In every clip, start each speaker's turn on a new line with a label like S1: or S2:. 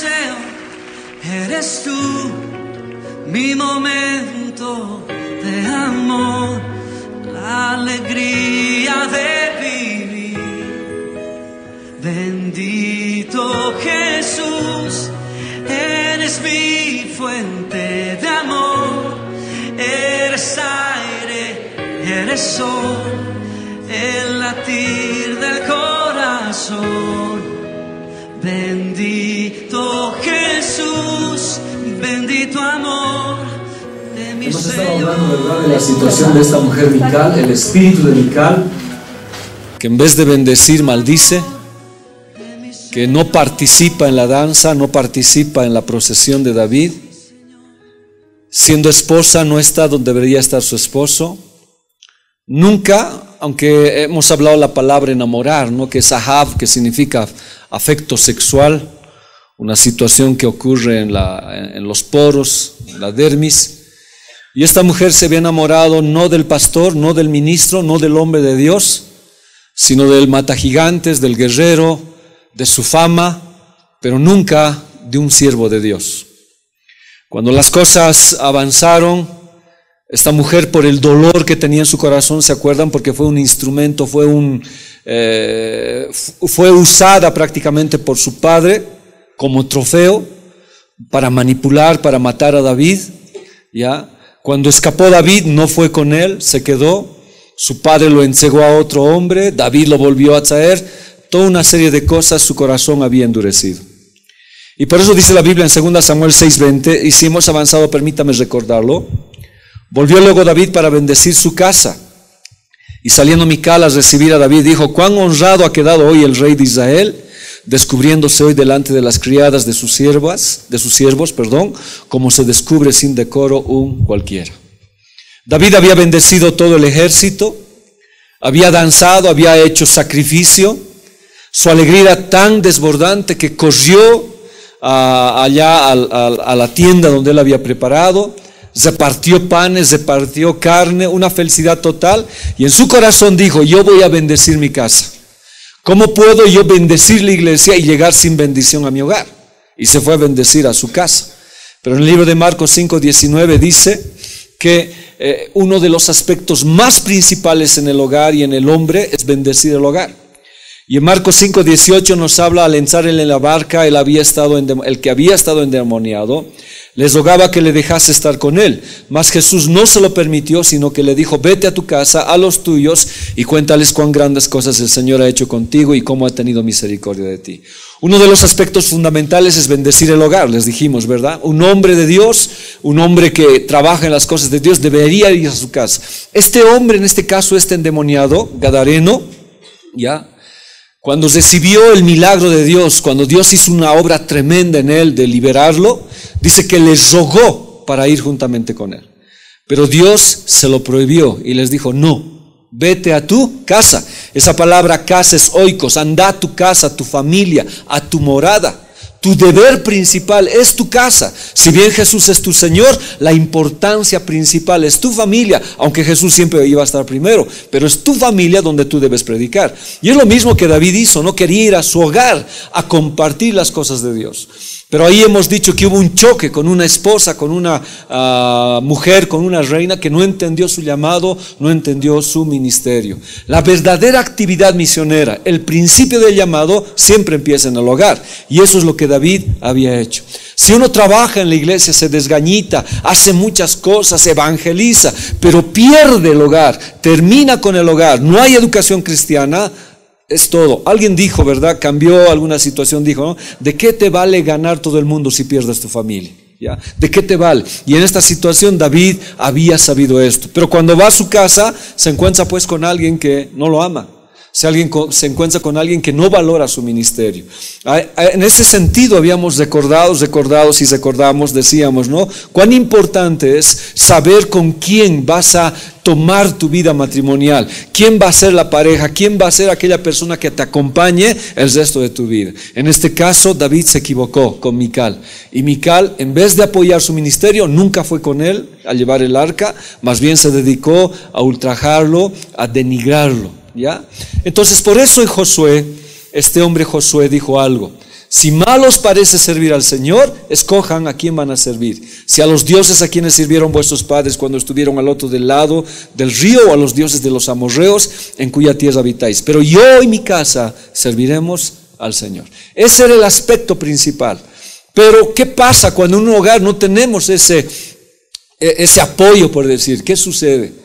S1: deseo, eres tú, mi momento de amor, la alegría de vivir. Bendito Jesús, eres mi fuente de amor, eres aire, eres sol, el latir del corazón. Bendito Jesús, bendito amor de mi
S2: Hemos
S1: Señor.
S2: estado hablando, ¿verdad?, de la situación de esta mujer Mical, el espíritu de Mical, que en vez de bendecir maldice, que no participa en la danza, no participa en la procesión de David. Siendo esposa no está donde debería estar su esposo. Nunca, aunque hemos hablado la palabra enamorar, ¿no?, que es ahav, que significa afecto sexual, una situación que ocurre en los poros, en la dermis. Y esta mujer se había enamorado no del pastor, no del ministro, no del hombre de Dios, sino del matagigantes, del guerrero, de su fama, pero nunca de un siervo de Dios. Cuando las cosas avanzaron, esta mujer, por el dolor que tenía en su corazón, ¿se acuerdan? Porque fue un instrumento, fue usada prácticamente por su padre como trofeo para manipular, para matar a David, ¿ya? Cuando escapó David, no fue con él, se quedó. Su padre lo entregó a otro hombre, David lo volvió a traer. Toda una serie de cosas, su corazón había endurecido. Y por eso dice la Biblia en 2 Samuel 6:20, y si hemos avanzado, permítame recordarlo. Volvió luego David para bendecir su casa. Y saliendo Mical a recibir a David, dijo: cuán honrado ha quedado hoy el rey de Israel, descubriéndose hoy delante de las criadas de sus siervos, como se descubre sin decoro un cualquiera. David había bendecido todo el ejército, había danzado, había hecho sacrificio. Su alegría era tan desbordante que corrió allá a la tienda donde él había preparado, repartió panes, repartió carne, una felicidad total, y en su corazón dijo: yo voy a bendecir mi casa. ¿Cómo puedo yo bendecir la iglesia y llegar sin bendición a mi hogar? Y se fue a bendecir a su casa. Pero en el libro de Marcos 5:19 dice que uno de los aspectos más principales en el hogar y en el hombre es bendecir el hogar. Y en Marcos 5:18 nos habla: al entrar en la barca, el que había estado endemoniado, les rogaba que le dejase estar con él. Mas Jesús no se lo permitió, sino que le dijo: vete a tu casa, a los tuyos, y cuéntales cuán grandes cosas el Señor ha hecho contigo y cómo ha tenido misericordia de ti. Uno de los aspectos fundamentales es bendecir el hogar, les dijimos, ¿verdad? Un hombre de Dios, un hombre que trabaja en las cosas de Dios, debería ir a su casa. Este hombre, en este caso, este endemoniado, gadareno, ¿ya?, cuando recibió el milagro de Dios, cuando Dios hizo una obra tremenda en él de liberarlo, dice que les rogó para ir juntamente con él. Pero Dios se lo prohibió y les dijo: no, vete a tu casa. Esa palabra casa es oikos, anda a tu casa, a tu familia, a tu morada. Tu deber principal es tu casa. Si bien Jesús es tu Señor, la importancia principal es tu familia, aunque Jesús siempre iba a estar primero, pero es tu familia donde tú debes predicar. Y es lo mismo que David hizo, no quería ir a su hogar a compartir las cosas de Dios. Pero ahí hemos dicho que hubo un choque con una esposa, con una mujer, con una reina que no entendió su llamado, no entendió su ministerio. La verdadera actividad misionera, el principio del llamado, siempre empieza en el hogar. Y eso es lo que David había hecho. Si uno trabaja en la iglesia, se desgañita, hace muchas cosas, evangeliza, pero pierde el hogar, termina con el hogar, no hay educación cristiana, es todo. Alguien dijo, ¿verdad? Cambió alguna situación, dijo, ¿no? ¿De qué te vale ganar todo el mundo si pierdes tu familia? ¿Ya? ¿De qué te vale? Y en esta situación David había sabido esto. Pero cuando va a su casa, se encuentra pues con alguien que no lo ama. Se encuentra con alguien que no valora su ministerio. En ese sentido habíamos recordado, si recordamos, decíamos, ¿no? Cuán importante es saber con quién vas a tomar tu vida matrimonial, quién va a ser la pareja, quién va a ser aquella persona que te acompañe el resto de tu vida. En este caso, David se equivocó con Mical. Y Mical, en vez de apoyar su ministerio, nunca fue con él a llevar el arca, más bien se dedicó a ultrajarlo, a denigrarlo. ¿Ya? Entonces por eso en Josué, este hombre Josué dijo algo: Si mal os parece servir al Señor, escojan a quién van a servir. Si a los dioses a quienes sirvieron vuestros padres cuando estuvieron al otro del lado del río, o a los dioses de los amorreos en cuya tierra habitáis. Pero yo y mi casa serviremos al Señor. Ese era el aspecto principal. Pero ¿qué pasa cuando en un hogar no tenemos ese apoyo, por decir? ¿Qué sucede?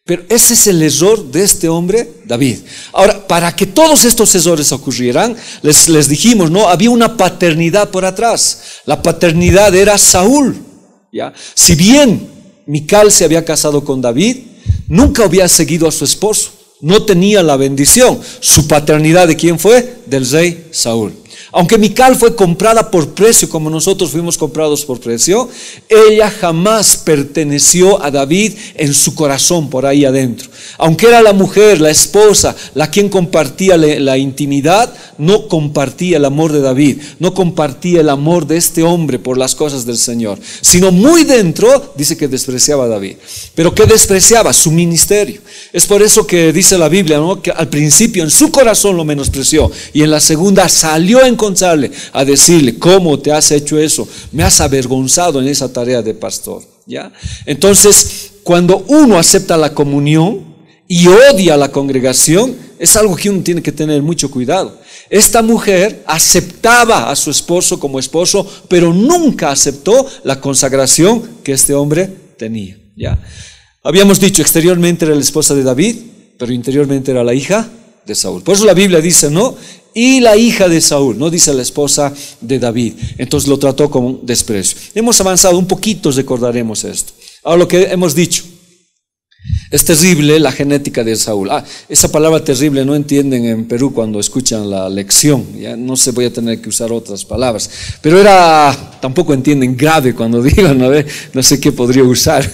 S2: Pero ese es el error de este hombre, David. Ahora, para que todos estos errores ocurrieran, les dijimos, ¿no? Había una paternidad por atrás. La paternidad era Saúl, ¿ya? Si bien Mical se había casado con David, nunca había seguido a su esposo. No tenía la bendición. Su paternidad, ¿de quién fue? Del rey Saúl. Aunque Mical fue comprada por precio, como nosotros fuimos comprados por precio, ella jamás perteneció a David en su corazón, por ahí adentro. Aunque era la mujer, la esposa, la quien compartía la intimidad, no compartía el amor de David, no compartía el amor de este hombre por las cosas del Señor, sino muy dentro dice que despreciaba a David. ¿Pero qué despreciaba? Su ministerio. Es por eso que dice la Biblia, ¿no? Que al principio en su corazón lo menospreció y en la segunda salió a encontrarle, a decirle: ¿cómo te has hecho eso? Me has avergonzado en esa tarea de pastor, ¿ya? Entonces, cuando uno acepta la comunión y odia a la congregación, es algo que uno tiene que tener mucho cuidado. Esta mujer aceptaba a su esposo como esposo, pero nunca aceptó la consagración que este hombre tenía, ¿ya? Habíamos dicho, exteriormente era la esposa de David, pero interiormente era la hija de Saúl. Por eso la Biblia dice, ¿no? Y la hija de Saúl, no dice la esposa de David. Entonces lo trató con desprecio. Hemos avanzado un poquito, recordaremos esto. Ahora lo que hemos dicho. Es terrible la genética de Saúl. Esa palabra terrible no entienden en Perú cuando escuchan la lección. Ya no sé, voy a tener que usar otras palabras. Pero tampoco entienden grave cuando digan, a ver, no sé qué podría usar.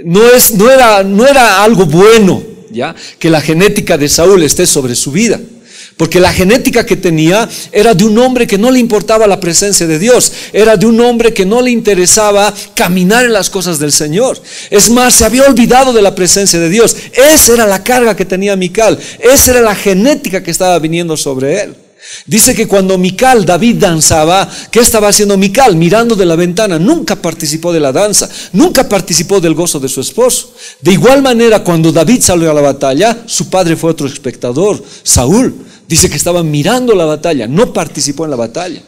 S2: No era algo bueno, ya, que la genética de Saúl esté sobre su vida. Porque la genética que tenía era de un hombre que no le importaba la presencia de Dios. Era de un hombre que no le interesaba caminar en las cosas del Señor. Es más, se había olvidado de la presencia de Dios. Esa era la carga que tenía Mical. Esa era la genética que estaba viniendo sobre él. Dice que cuando David danzaba, ¿qué estaba haciendo Mical? Mirando de la ventana. Nunca participó de la danza, nunca participó del gozo de su esposo. De igual manera, cuando David salió a la batalla, su padre fue otro espectador, Saúl. Dice que estaba mirando la batalla, no participó en la batalla.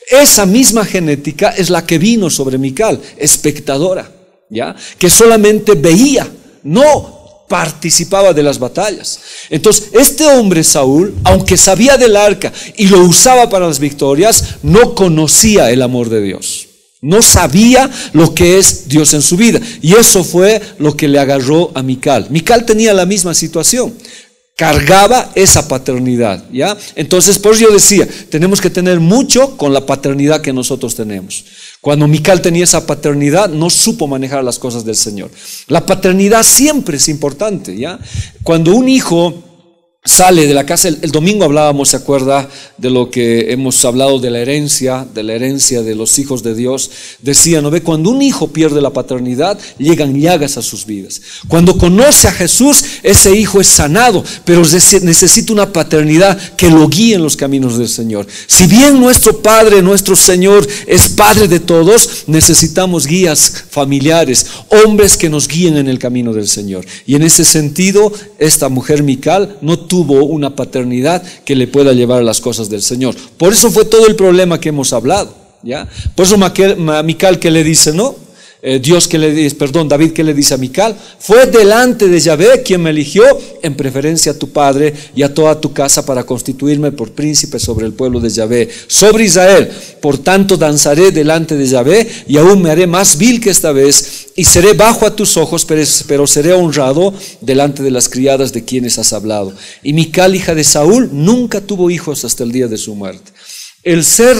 S2: Esa misma genética es la que vino sobre Mical, espectadora, ¿ya? Que solamente veía, no participaba de las batallas. Entonces, este hombre Saúl, aunque sabía del arca y lo usaba para las victorias, no conocía el amor de Dios. No sabía lo que es Dios en su vida. Y eso fue lo que le agarró a Mical. Mical tenía la misma situación. Cargaba esa paternidad, ¿ya? Entonces, por eso yo decía, tenemos que tener mucho con la paternidad que nosotros tenemos. Cuando Mical tenía esa paternidad, no supo manejar las cosas del Señor. La paternidad siempre es importante, ¿ya? Cuando un hijo sale de la casa, el domingo hablábamos, ¿se acuerda? De lo que hemos hablado de la herencia de los hijos de Dios. Decía, ¿no ve? Cuando un hijo pierde la paternidad, llegan llagas a sus vidas. Cuando conoce a Jesús, ese hijo es sanado, pero necesita una paternidad que lo guíe en los caminos del Señor. Si bien nuestro Padre, nuestro Señor es Padre de todos, necesitamos guías familiares, hombres que nos guíen en el camino del Señor. Y en ese sentido, esta mujer Mical no tuvo una paternidad que le pueda llevar a las cosas del Señor. Por eso fue todo el problema que hemos hablado, ¿ya? Por eso Mical, que le dice, ¿no? David, que le dice a Mical: fue delante de Yahvé quien me eligió en preferencia a tu padre y a toda tu casa para constituirme por príncipe sobre el pueblo de Yahvé, sobre Israel. Por tanto danzaré delante de Yahvé y aún me haré más vil que esta vez y seré bajo a tus ojos, pero seré honrado delante de las criadas de quienes has hablado. Y Mical, hija de Saúl, nunca tuvo hijos hasta el día de su muerte. El ser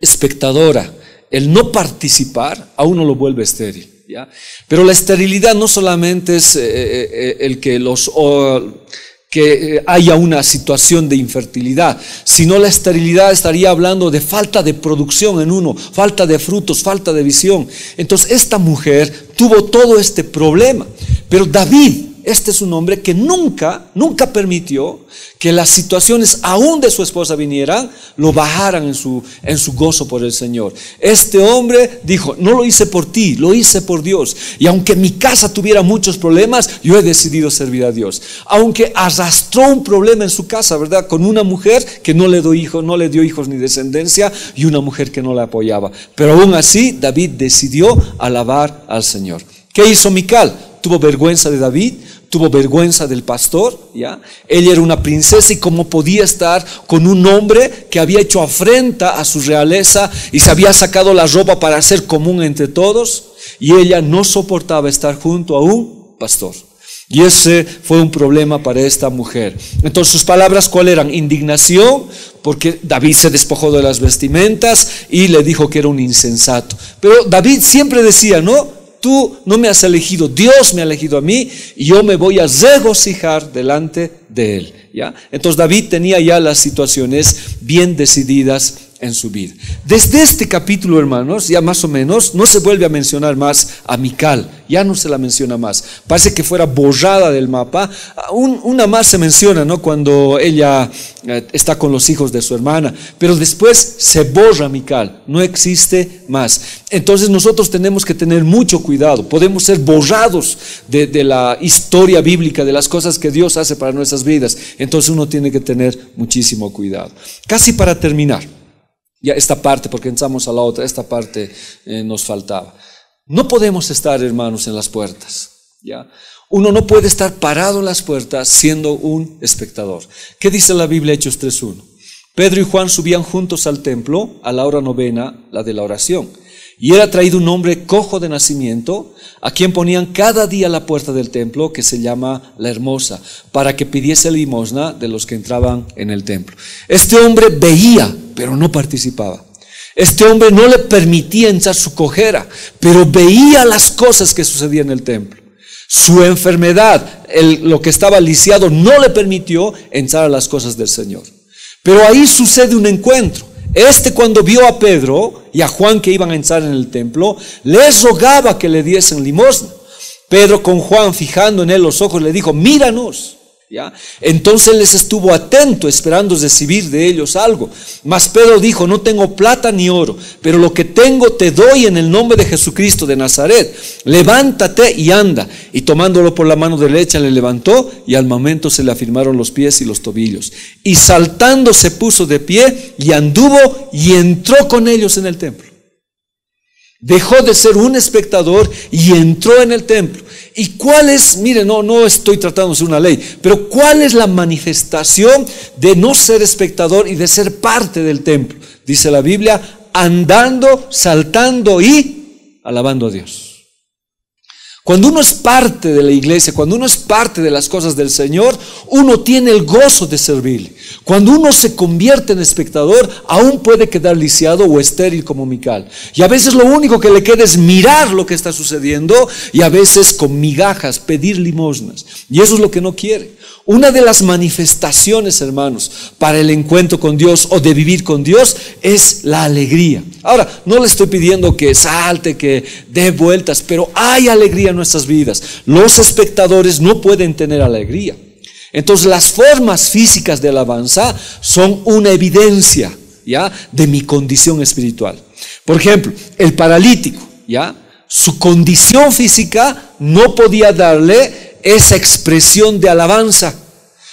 S2: espectadora, el no participar, a uno lo vuelve estéril, ¿ya? Pero la esterilidad no solamente es el que haya una situación de infertilidad, sino la esterilidad estaría hablando de falta de producción en uno, falta de frutos, falta de visión. Entonces esta mujer tuvo todo este problema, pero David este es un hombre que nunca permitió que las situaciones aún de su esposa vinieran, lo bajaran en su gozo por el Señor. Este hombre dijo, no lo hice por ti, lo hice por Dios. Y aunque mi casa tuviera muchos problemas, yo he decidido servir a Dios. Aunque arrastró un problema en su casa, ¿verdad? Con una mujer que no le dio hijos ni descendencia, y una mujer que no la apoyaba. Pero aún así, David decidió alabar al Señor. ¿Qué hizo Mical? Tuvo vergüenza de David, tuvo vergüenza del pastor, ¿ya? Ella era una princesa y cómo podía estar con un hombre que había hecho afrenta a su realeza y se había sacado la ropa para ser común entre todos, y ella no soportaba estar junto a un pastor. Y ese fue un problema para esta mujer. Entonces sus palabras, ¿cuál eran? Indignación, porque David se despojó de las vestimentas y le dijo que era un insensato. Pero David siempre decía, no, tú no me has elegido, Dios me ha elegido a mí y yo me voy a regocijar delante de él, ¿ya? Entonces David tenía ya las situaciones bien decididas en su vida. Desde este capítulo, hermanos, ya más o menos no se vuelve a mencionar más a Mical, ya no se la menciona más, parece que fuera borrada del mapa. Una más se menciona, ¿no? Cuando ella está con los hijos de su hermana, pero después se borra Mical, no existe más. Entonces nosotros tenemos que tener mucho cuidado, podemos ser borrados de la historia bíblica, de las cosas que Dios hace para nuestras vidas. Entonces uno tiene que tener muchísimo cuidado. Casi para terminar, ya esta parte, porque entramos a la otra, esta parte nos faltaba. No podemos estar, hermanos, en las puertas, ¿ya? Uno no puede estar parado en las puertas siendo un espectador. ¿Qué dice la Biblia, Hechos 3:1? Pedro y Juan subían juntos al templo a la hora novena, la de la oración. Y era traído un hombre cojo de nacimiento, a quien ponían cada día a la puerta del templo, que se llama La Hermosa, para que pidiese limosna de los que entraban en el templo. Este hombre veía, pero no participaba. Este hombre no le permitía entrar su cojera, pero veía las cosas que sucedían en el templo. Su enfermedad, lo que estaba lisiado, no le permitió entrar a las cosas del Señor. Pero ahí sucede un encuentro. Cuando vio a Pedro y a Juan que iban a entrar en el templo, les rogaba que le diesen limosna. Pedro, con Juan fijando en él los ojos, le dijo, míranos, ¿ya? Entonces les estuvo atento, esperando recibir de ellos algo. Mas Pedro dijo, no tengo plata ni oro, pero lo que tengo te doy en el nombre de Jesucristo de Nazaret. Levántate y anda. Y tomándolo por la mano derecha le levantó, y al momento se le afirmaron los pies y los tobillos. Y saltando se puso de pie y anduvo y entró con ellos en el templo. Dejó de ser un espectador y entró en el templo. ¿Y cuál es? Mire, no estoy tratando de hacer una ley, pero ¿cuál es la manifestación de no ser espectador y de ser parte del templo? Dice la Biblia, andando, saltando y alabando a Dios. Cuando uno es parte de la iglesia, cuando uno es parte de las cosas del Señor, uno tiene el gozo de servirle. Cuando uno se convierte en espectador, aún puede quedar lisiado o estéril como Mical. Y a veces lo único que le queda es mirar lo que está sucediendo, y a veces con migajas pedir limosnas. Y eso es lo que no quiere. Una de las manifestaciones, hermanos, para el encuentro con Dios o de vivir con Dios es la alegría. Ahora, no le estoy pidiendo que salte, que dé vueltas, pero hay alegría en nuestras vidas. Los espectadores no pueden tener alegría. Entonces las formas físicas de alabanza son una evidencia, ¿ya?, de mi condición espiritual. Por ejemplo, el paralítico, ¿ya?, su condición física no podía darle esa expresión de alabanza.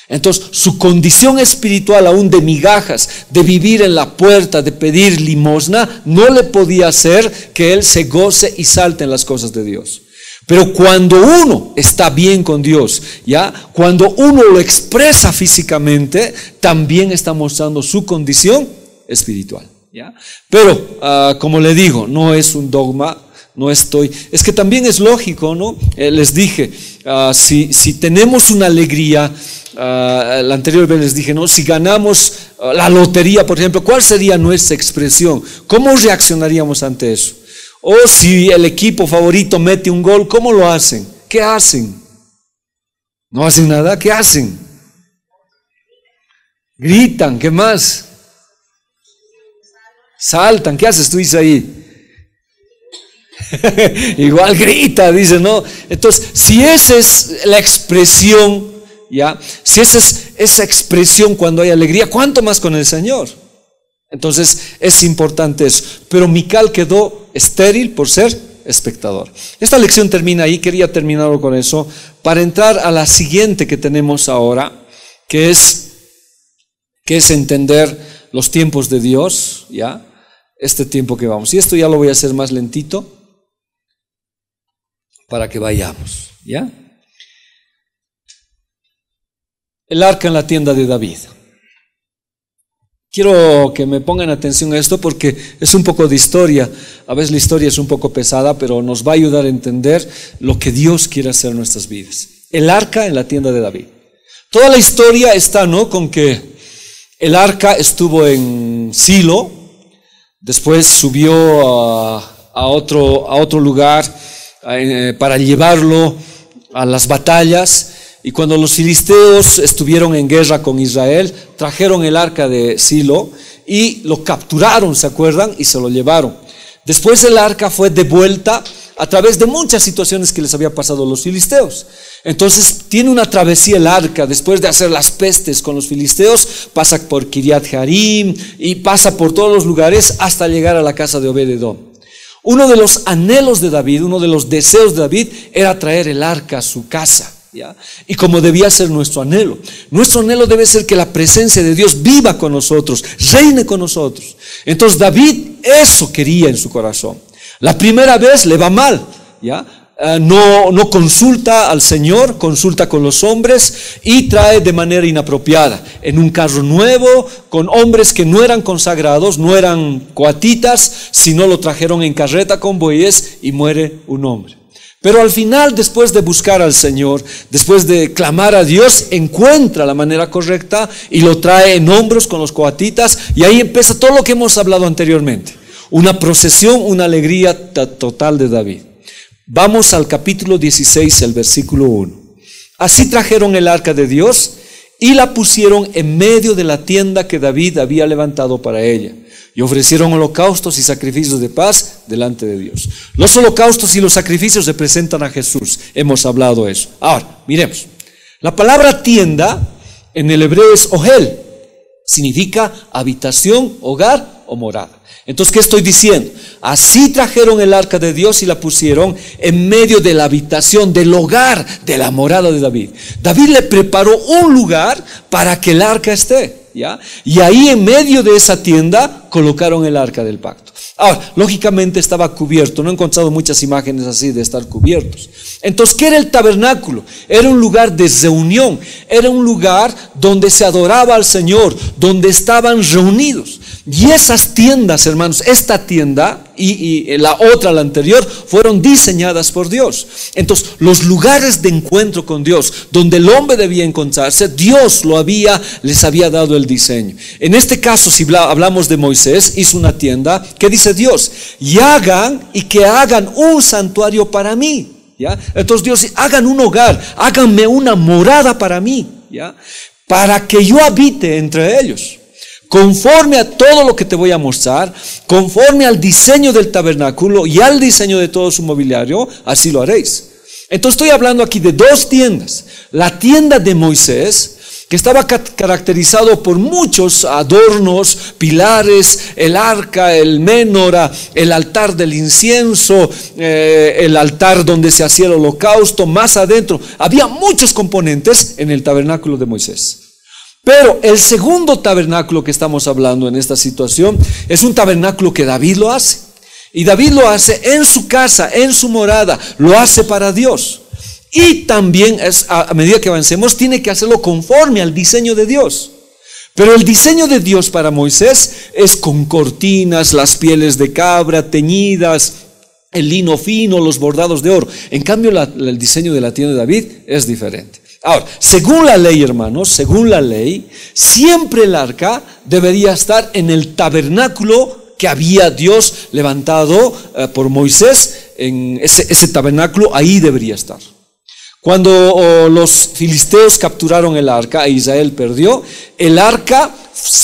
S2: Entonces su condición espiritual, aún de migajas, de vivir en la puerta, de pedir limosna, no le podía hacer que él se goce y salte en las cosas de Dios. Pero cuando uno está bien con Dios, ¿ya?, cuando uno lo expresa físicamente, también está mostrando su condición espiritual, ¿ya? Pero como le digo, no es un dogma. Es que también es lógico, ¿no? Les dije, si tenemos una alegría, la anterior vez les dije, ¿no?, si ganamos la lotería, por ejemplo, ¿cuál sería nuestra expresión? ¿Cómo reaccionaríamos ante eso? O si el equipo favorito mete un gol, ¿cómo lo hacen? ¿Qué hacen? ¿No hacen nada? ¿Qué hacen? Gritan, ¿qué más? Saltan, ¿qué haces tú, Isaí? Igual grita, dice, ¿no? Entonces, si esa es la expresión, ¿ya? Si esa es esa expresión cuando hay alegría, ¿cuánto más con el Señor? Entonces, es importante eso. Pero Mical quedó estéril por ser espectador. Esta lección termina ahí, quería terminarlo con eso, para entrar a la siguiente que tenemos ahora, que es entender los tiempos de Dios, ¿ya? Este tiempo que vamos. Y esto ya lo voy a hacer más lentito, para que vayamos, ¿ya? El arca en la tienda de David. Quiero que me pongan atención a esto porque es un poco de historia. A veces la historia es un poco pesada, pero nos va a ayudar a entender lo que Dios quiere hacer en nuestras vidas. El arca en la tienda de David. Toda la historia está, ¿no?, con que el arca estuvo en Silo, después subió a otro lugar para llevarlo a las batallas, y cuando los filisteos estuvieron en guerra con Israel, trajeron el arca de Silo y lo capturaron, ¿se acuerdan? Y se lo llevaron. Después el arca fue devuelta a través de muchas situaciones que les había pasado a los filisteos. Entonces tiene una travesía el arca, después de hacer las pestes con los filisteos, pasa por Kiriat Jearim y pasa por todos los lugares hasta llegar a la casa de Obed-Edom. Uno de los anhelos de David, uno de los deseos de David era traer el arca a su casa, ¿ya? Y como debía ser nuestro anhelo debe ser que la presencia de Dios viva con nosotros, reine con nosotros. Entonces David eso quería en su corazón. La primera vez le va mal, ¿ya? No consulta al Señor, consulta con los hombres y trae de manera inapropiada, en un carro nuevo, con hombres que no eran consagrados, no eran coatitas, sino lo trajeron en carreta con bueyes y muere un hombre. Pero al final, después de buscar al Señor, después de clamar a Dios, encuentra la manera correcta y lo trae en hombros con los coatitas, y ahí empieza todo lo que hemos hablado anteriormente. Una procesión, una alegría total de David. Vamos al capítulo 16, el versículo 1. Así trajeron el arca de Dios y la pusieron en medio de la tienda que David había levantado para ella. Y ofrecieron holocaustos y sacrificios de paz delante de Dios. Los holocaustos y los sacrificios representan a Jesús. Hemos hablado de eso. Ahora, miremos. La palabra tienda en el hebreo es ohel. Significa habitación, hogar o morada. Entonces, ¿qué estoy diciendo? Así trajeron el arca de Dios y la pusieron en medio de la habitación, del hogar, de la morada de David. David le preparó un lugar para que el arca esté, ¿ya? Y ahí en medio de esa tienda colocaron el arca del pacto. Ahora, lógicamente estaba cubierto. No he encontrado muchas imágenes así de estar cubiertos. Entonces, ¿qué era el tabernáculo? Era un lugar de reunión. Era un lugar donde se adoraba al Señor, donde estaban reunidos. Y esas tiendas, hermanos, esta tienda y la otra, la anterior, fueron diseñadas por Dios. Entonces, los lugares de encuentro con Dios, donde el hombre debía encontrarse, Dios les había dado el diseño. En este caso, si hablamos de Moisés, hizo una tienda. ¿Qué dice Dios? Y que hagan un santuario para mí, ¿ya? Entonces Dios dice, hagan un hogar, háganme una morada para mí, ¿ya? Para que yo habite entre ellos. Conforme a todo lo que te voy a mostrar, conforme al diseño del tabernáculo y al diseño de todo su mobiliario, así lo haréis. Entonces estoy hablando aquí de dos tiendas. La tienda de Moisés, que estaba caracterizado por muchos adornos, pilares, el arca, el menora, el altar del incienso, el altar donde se hacía el holocausto, más adentro. Había muchos componentes en el tabernáculo de Moisés. Pero el segundo tabernáculo que estamos hablando en esta situación es un tabernáculo que David lo hace. Y David lo hace en su casa, en su morada, lo hace para Dios. Y también, a medida que avancemos, tiene que hacerlo conforme al diseño de Dios. Pero el diseño de Dios para Moisés es con cortinas, las pieles de cabra teñidas, el lino fino, los bordados de oro. En cambio, el diseño de la tienda de David es diferente. Ahora, según la ley, hermanos, según la ley, siempre el arca debería estar en el tabernáculo que había Dios levantado por Moisés. En ese tabernáculo, ahí debería estar. Cuando los filisteos capturaron el arca e Israel perdió, el arca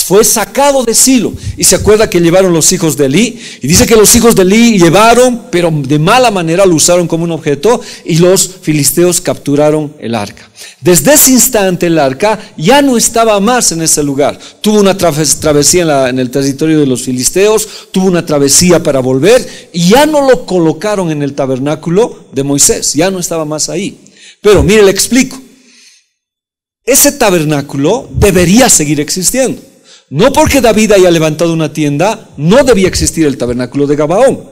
S2: fue sacado de Silo. Y se acuerda que llevaron los hijos de Elí. Y dice que los hijos de Elí llevaron, pero de mala manera lo usaron como un objeto. Y los filisteos capturaron el arca. Desde ese instante el arca ya no estaba más en ese lugar. Tuvo una travesía en el territorio de los filisteos. Tuvo una travesía para volver. Y ya no lo colocaron en el tabernáculo de Moisés. Ya no estaba más ahí. Pero mire, le explico. Ese tabernáculo debería seguir existiendo. No porque David haya levantado una tienda, no debía existir el tabernáculo de Gabaón.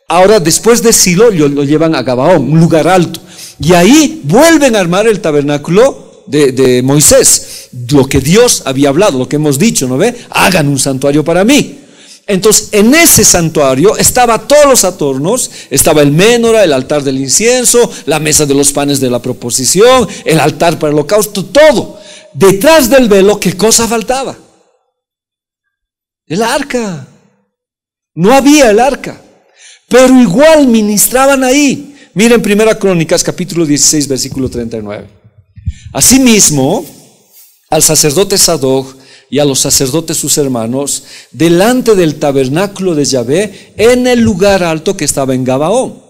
S2: Ahora, después de Silo, lo llevan a Gabaón, un lugar alto. Y ahí vuelven a armar el tabernáculo de Moisés. Lo que Dios había hablado, lo que hemos dicho, ¿no ve? Hagan un santuario para mí. Entonces, en ese santuario estaba todos los adornos, estaba el menorá, el altar del incienso, la mesa de los panes de la proposición, el altar para el holocausto, todo. Detrás del velo, ¿qué cosa faltaba? El arca. No había el arca, pero igual ministraban ahí. Miren 1 Crónicas, capítulo 16, versículo 39. Asimismo, al sacerdote Sadoc y a los sacerdotes sus hermanos, delante del tabernáculo de Yahvé, en el lugar alto que estaba en Gabaón,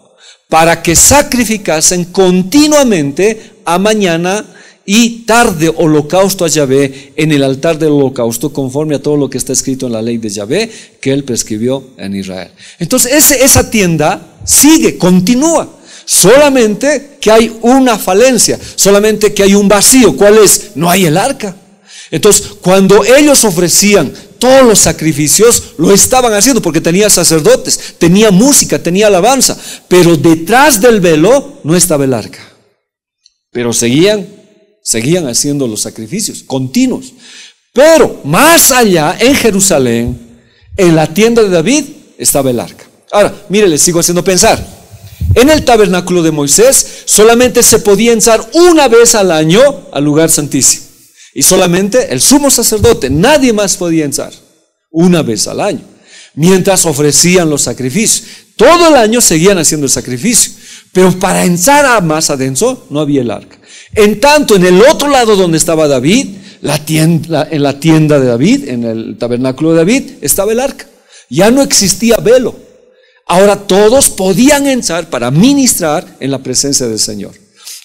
S2: para que sacrificasen continuamente a mañana y tarde holocausto a Yahvé en el altar del holocausto, conforme a todo lo que está escrito en la ley de Yahvé, que él prescribió en Israel. Entonces esa tienda sigue, continúa, solamente que hay una falencia, solamente que hay un vacío. ¿Cuál es? No hay el arca. Entonces, cuando ellos ofrecían todos los sacrificios, lo estaban haciendo porque tenía sacerdotes, tenía música, tenía alabanza, pero detrás del velo no estaba el arca. Pero seguían haciendo los sacrificios continuos. Pero más allá, en Jerusalén, en la tienda de David, estaba el arca. Ahora, mire, les sigo haciendo pensar. En el tabernáculo de Moisés solamente se podía entrar una vez al año al lugar santísimo. Y solamente el sumo sacerdote, nadie más podía entrar, una vez al año, mientras ofrecían los sacrificios. Todo el año seguían haciendo el sacrificio, pero para entrar más adentro no había el arca. En tanto, en el otro lado donde estaba David, en la tienda de David, en el tabernáculo de David, estaba el arca. Ya no existía velo. Ahora todos podían entrar para ministrar en la presencia del Señor.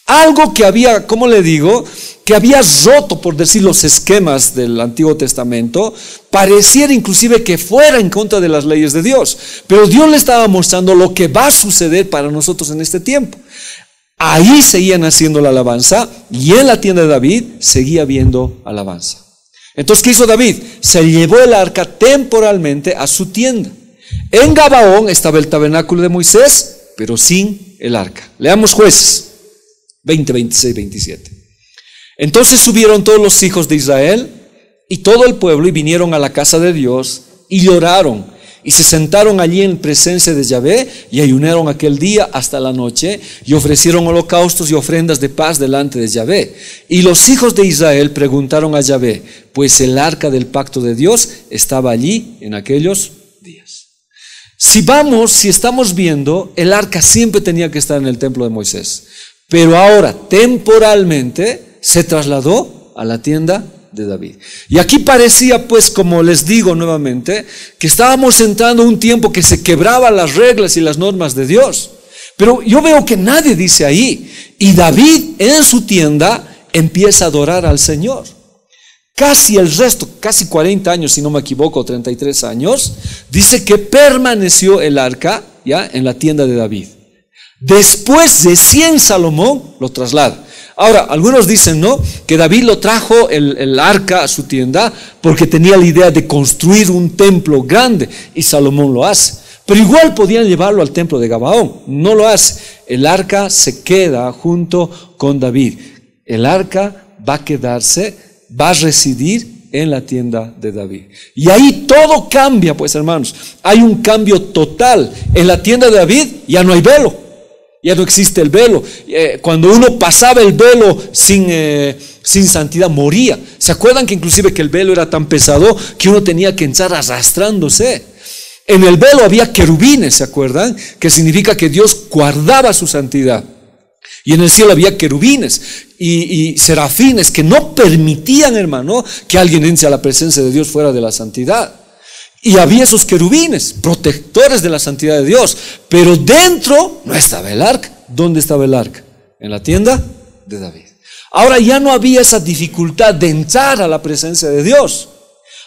S2: Algo que había, ¿cómo le digo? Que había roto, por decir, los esquemas del Antiguo Testamento, pareciera inclusive que fuera en contra de las leyes de Dios. Pero Dios le estaba mostrando lo que va a suceder para nosotros en este tiempo. Ahí seguían haciendo la alabanza y en la tienda de David seguía habiendo alabanza. Entonces, ¿qué hizo David? Se llevó el arca temporalmente a su tienda. En Gabaón estaba el tabernáculo de Moisés, pero sin el arca. Leamos Jueces 20, 26, 27. Entonces subieron todos los hijos de Israel y todo el pueblo y vinieron a la casa de Dios y lloraron y se sentaron allí en presencia de Yahvé y ayunaron aquel día hasta la noche y ofrecieron holocaustos y ofrendas de paz delante de Yahvé. Y los hijos de Israel preguntaron a Yahvé, pues el arca del pacto de Dios estaba allí en aquellos días. Si estamos viendo, el arca siempre tenía que estar en el templo de Moisés. Pero ahora, temporalmente, se trasladó a la tienda de David. Y aquí parecía, pues, como les digo nuevamente, que estábamos entrando en un tiempo que se quebraban las reglas y las normas de Dios. Pero yo veo que nadie dice ahí. Y David, en su tienda, empieza a adorar al Señor. Casi el resto, casi 40 años, si no me equivoco, 33 años, dice que permaneció el arca, ya, en la tienda de David. Después de 100 Salomón lo traslada. Ahora, algunos dicen, ¿no?, que David lo trajo el arca a su tienda porque tenía la idea de construir un templo grande y Salomón lo hace. Pero igual podían llevarlo al templo de Gabaón. No lo hace. El arca se queda junto con David. El arca va a quedarse, va a residir en la tienda de David. Y ahí todo cambia, pues, hermanos. Hay un cambio total. En la tienda de David ya no hay velo. Ya no existe el velo. Cuando uno pasaba el velo sin santidad, moría. ¿Se acuerdan que inclusive que el velo era tan pesado que uno tenía que entrar arrastrándose? En el velo había querubines, ¿se acuerdan? Que significa que Dios guardaba su santidad. Y en el cielo había querubines y serafines que no permitían, hermano, que alguien entre a la presencia de Dios fuera de la santidad. Y había esos querubines, protectores de la santidad de Dios. Pero dentro no estaba el arca. ¿Dónde estaba el arca? En la tienda de David. Ahora ya no había esa dificultad de entrar a la presencia de Dios.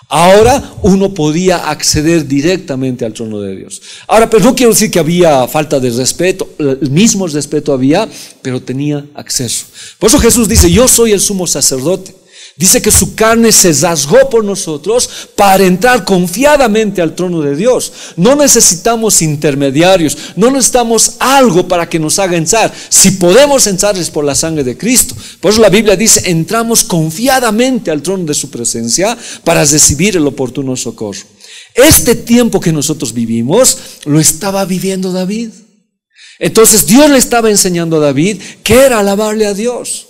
S2: Ahora uno podía acceder directamente al trono de Dios. Ahora, pero no quiero decir que había falta de respeto. El mismo respeto había, pero tenía acceso. Por eso Jesús dice: yo soy el sumo sacerdote. Dice que su carne se rasgó por nosotros para entrar confiadamente al trono de Dios. No necesitamos intermediarios, no necesitamos algo para que nos haga entrar. Si podemos entrar es por la sangre de Cristo. Por eso la Biblia dice: entramos confiadamente al trono de su presencia para recibir el oportuno socorro. Este tiempo que nosotros vivimos lo estaba viviendo David. Entonces Dios le estaba enseñando a David que era alabarle a Dios.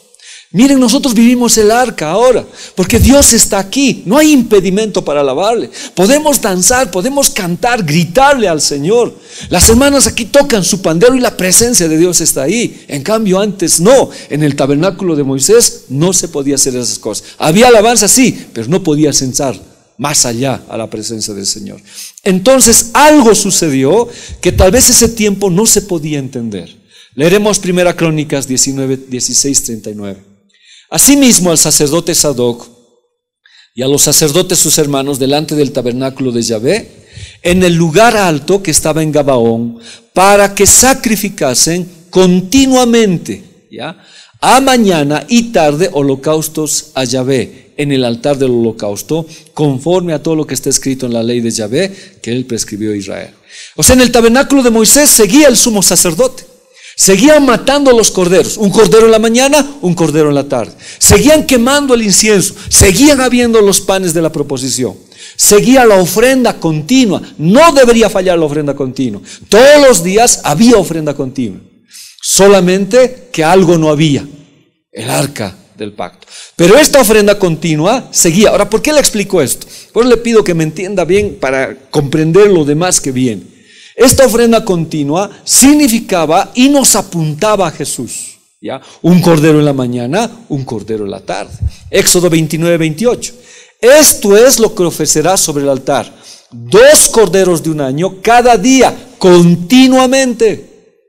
S2: Miren, nosotros vivimos el arca ahora, porque Dios está aquí, no hay impedimento para alabarle. Podemos danzar, podemos cantar, gritarle al Señor. Las hermanas aquí tocan su pandero y la presencia de Dios está ahí. En cambio antes no, en el tabernáculo de Moisés no se podía hacer esas cosas. Había alabanza sí, pero no podías entrar más allá a la presencia del Señor. Entonces algo sucedió que tal vez ese tiempo no se podía entender. Leeremos 1 Crónicas 16:39. Asimismo al sacerdote Sadoc y a los sacerdotes sus hermanos delante del tabernáculo de Yahvé, en el lugar alto que estaba en Gabaón, para que sacrificasen continuamente, ¿ya?, a mañana y tarde holocaustos a Yahvé en el altar del holocausto, conforme a todo lo que está escrito en la ley de Yahvé que él prescribió a Israel. O sea, en el tabernáculo de Moisés seguía el sumo sacerdote. Seguían matando los corderos, un cordero en la mañana, un cordero en la tarde. Seguían quemando el incienso, seguían habiendo los panes de la proposición. Seguía la ofrenda continua, no debería fallar la ofrenda continua. Todos los días había ofrenda continua. Solamente que algo no había, el arca del pacto. Pero esta ofrenda continua seguía. Ahora, ¿por qué le explico esto? Pues le pido que me entienda bien para comprender lo demás que viene. Esta ofrenda continua significaba y nos apuntaba a Jesús, ¿ya? Un cordero en la mañana, un cordero en la tarde. Éxodo 29:28. Esto es lo que ofrecerás sobre el altar: 2 corderos de un año cada día, continuamente.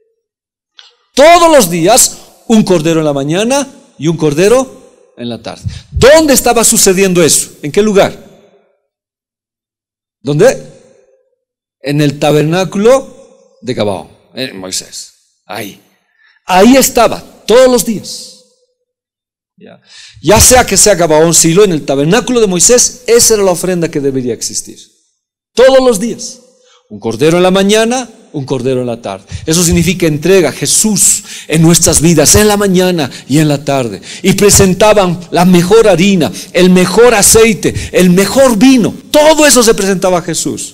S2: Todos los días, un cordero en la mañana y un cordero en la tarde. ¿Dónde estaba sucediendo eso? ¿En qué lugar? ¿Dónde? En el tabernáculo de Gabaón, en Moisés. Ahí estaba, todos los días. Ya sea que sea Gabaón, Silo, en el tabernáculo de Moisés, esa era la ofrenda que debería existir. Todos los días. Un cordero en la mañana, un cordero en la tarde. Eso significa entrega. Jesús en nuestras vidas, en la mañana y en la tarde. Y presentaban la mejor harina, el mejor aceite, el mejor vino. Todo eso se presentaba a Jesús.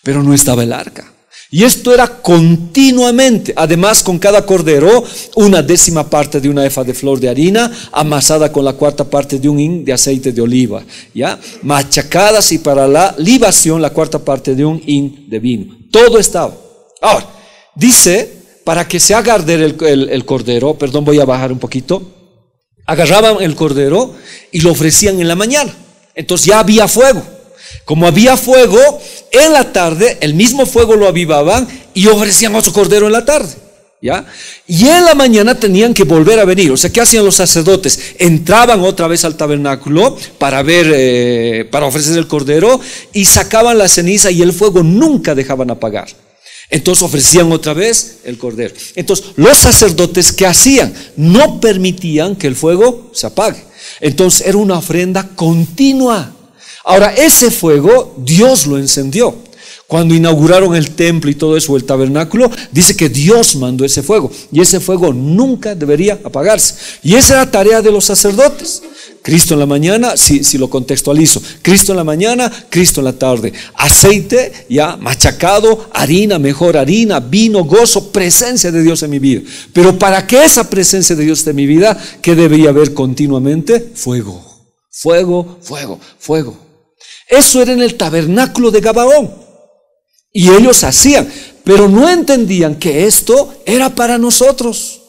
S2: Pero no estaba el arca. Y esto era continuamente. Además, con cada cordero, 1/10 parte de una efa de flor de harina, amasada con la 1/4 parte de un hin de aceite de oliva, ¿ya? Machacadas, y para la libación, la 1/4 parte de un hin de vino. Todo estaba. Ahora, dice, para que se haga arder el cordero, perdón, voy a bajar un poquito. Agarraban el cordero y lo ofrecían en la mañana. Entonces ya había fuego. Como había fuego, en la tarde el mismo fuego lo avivaban y ofrecían otro cordero en la tarde, ¿ya? Y en la mañana tenían que volver a venir. O sea, ¿qué hacían los sacerdotes? Entraban otra vez al tabernáculo para ver, para ofrecer el cordero, y sacaban la ceniza y el fuego nunca dejaban apagar. Entonces ofrecían otra vez el cordero. Entonces los sacerdotes, ¿qué hacían? No permitían que el fuego se apague. Entonces era una ofrenda continua. Ahora, ese fuego Dios lo encendió. Cuando inauguraron el templo y todo eso, el tabernáculo, dice que Dios mandó ese fuego, y ese fuego nunca debería apagarse. Y esa era la tarea de los sacerdotes. Cristo en la mañana, si lo contextualizo, Cristo en la mañana, Cristo en la tarde. Aceite ya machacado, harina, mejor harina, vino, gozo, presencia de Dios en mi vida. Pero para que esa presencia de Dios esté en mi vida, ¿qué debería haber continuamente? Fuego, fuego, fuego, fuego. Eso era en el tabernáculo de Gabaón. Y ellos hacían, pero no entendían que esto era para nosotros.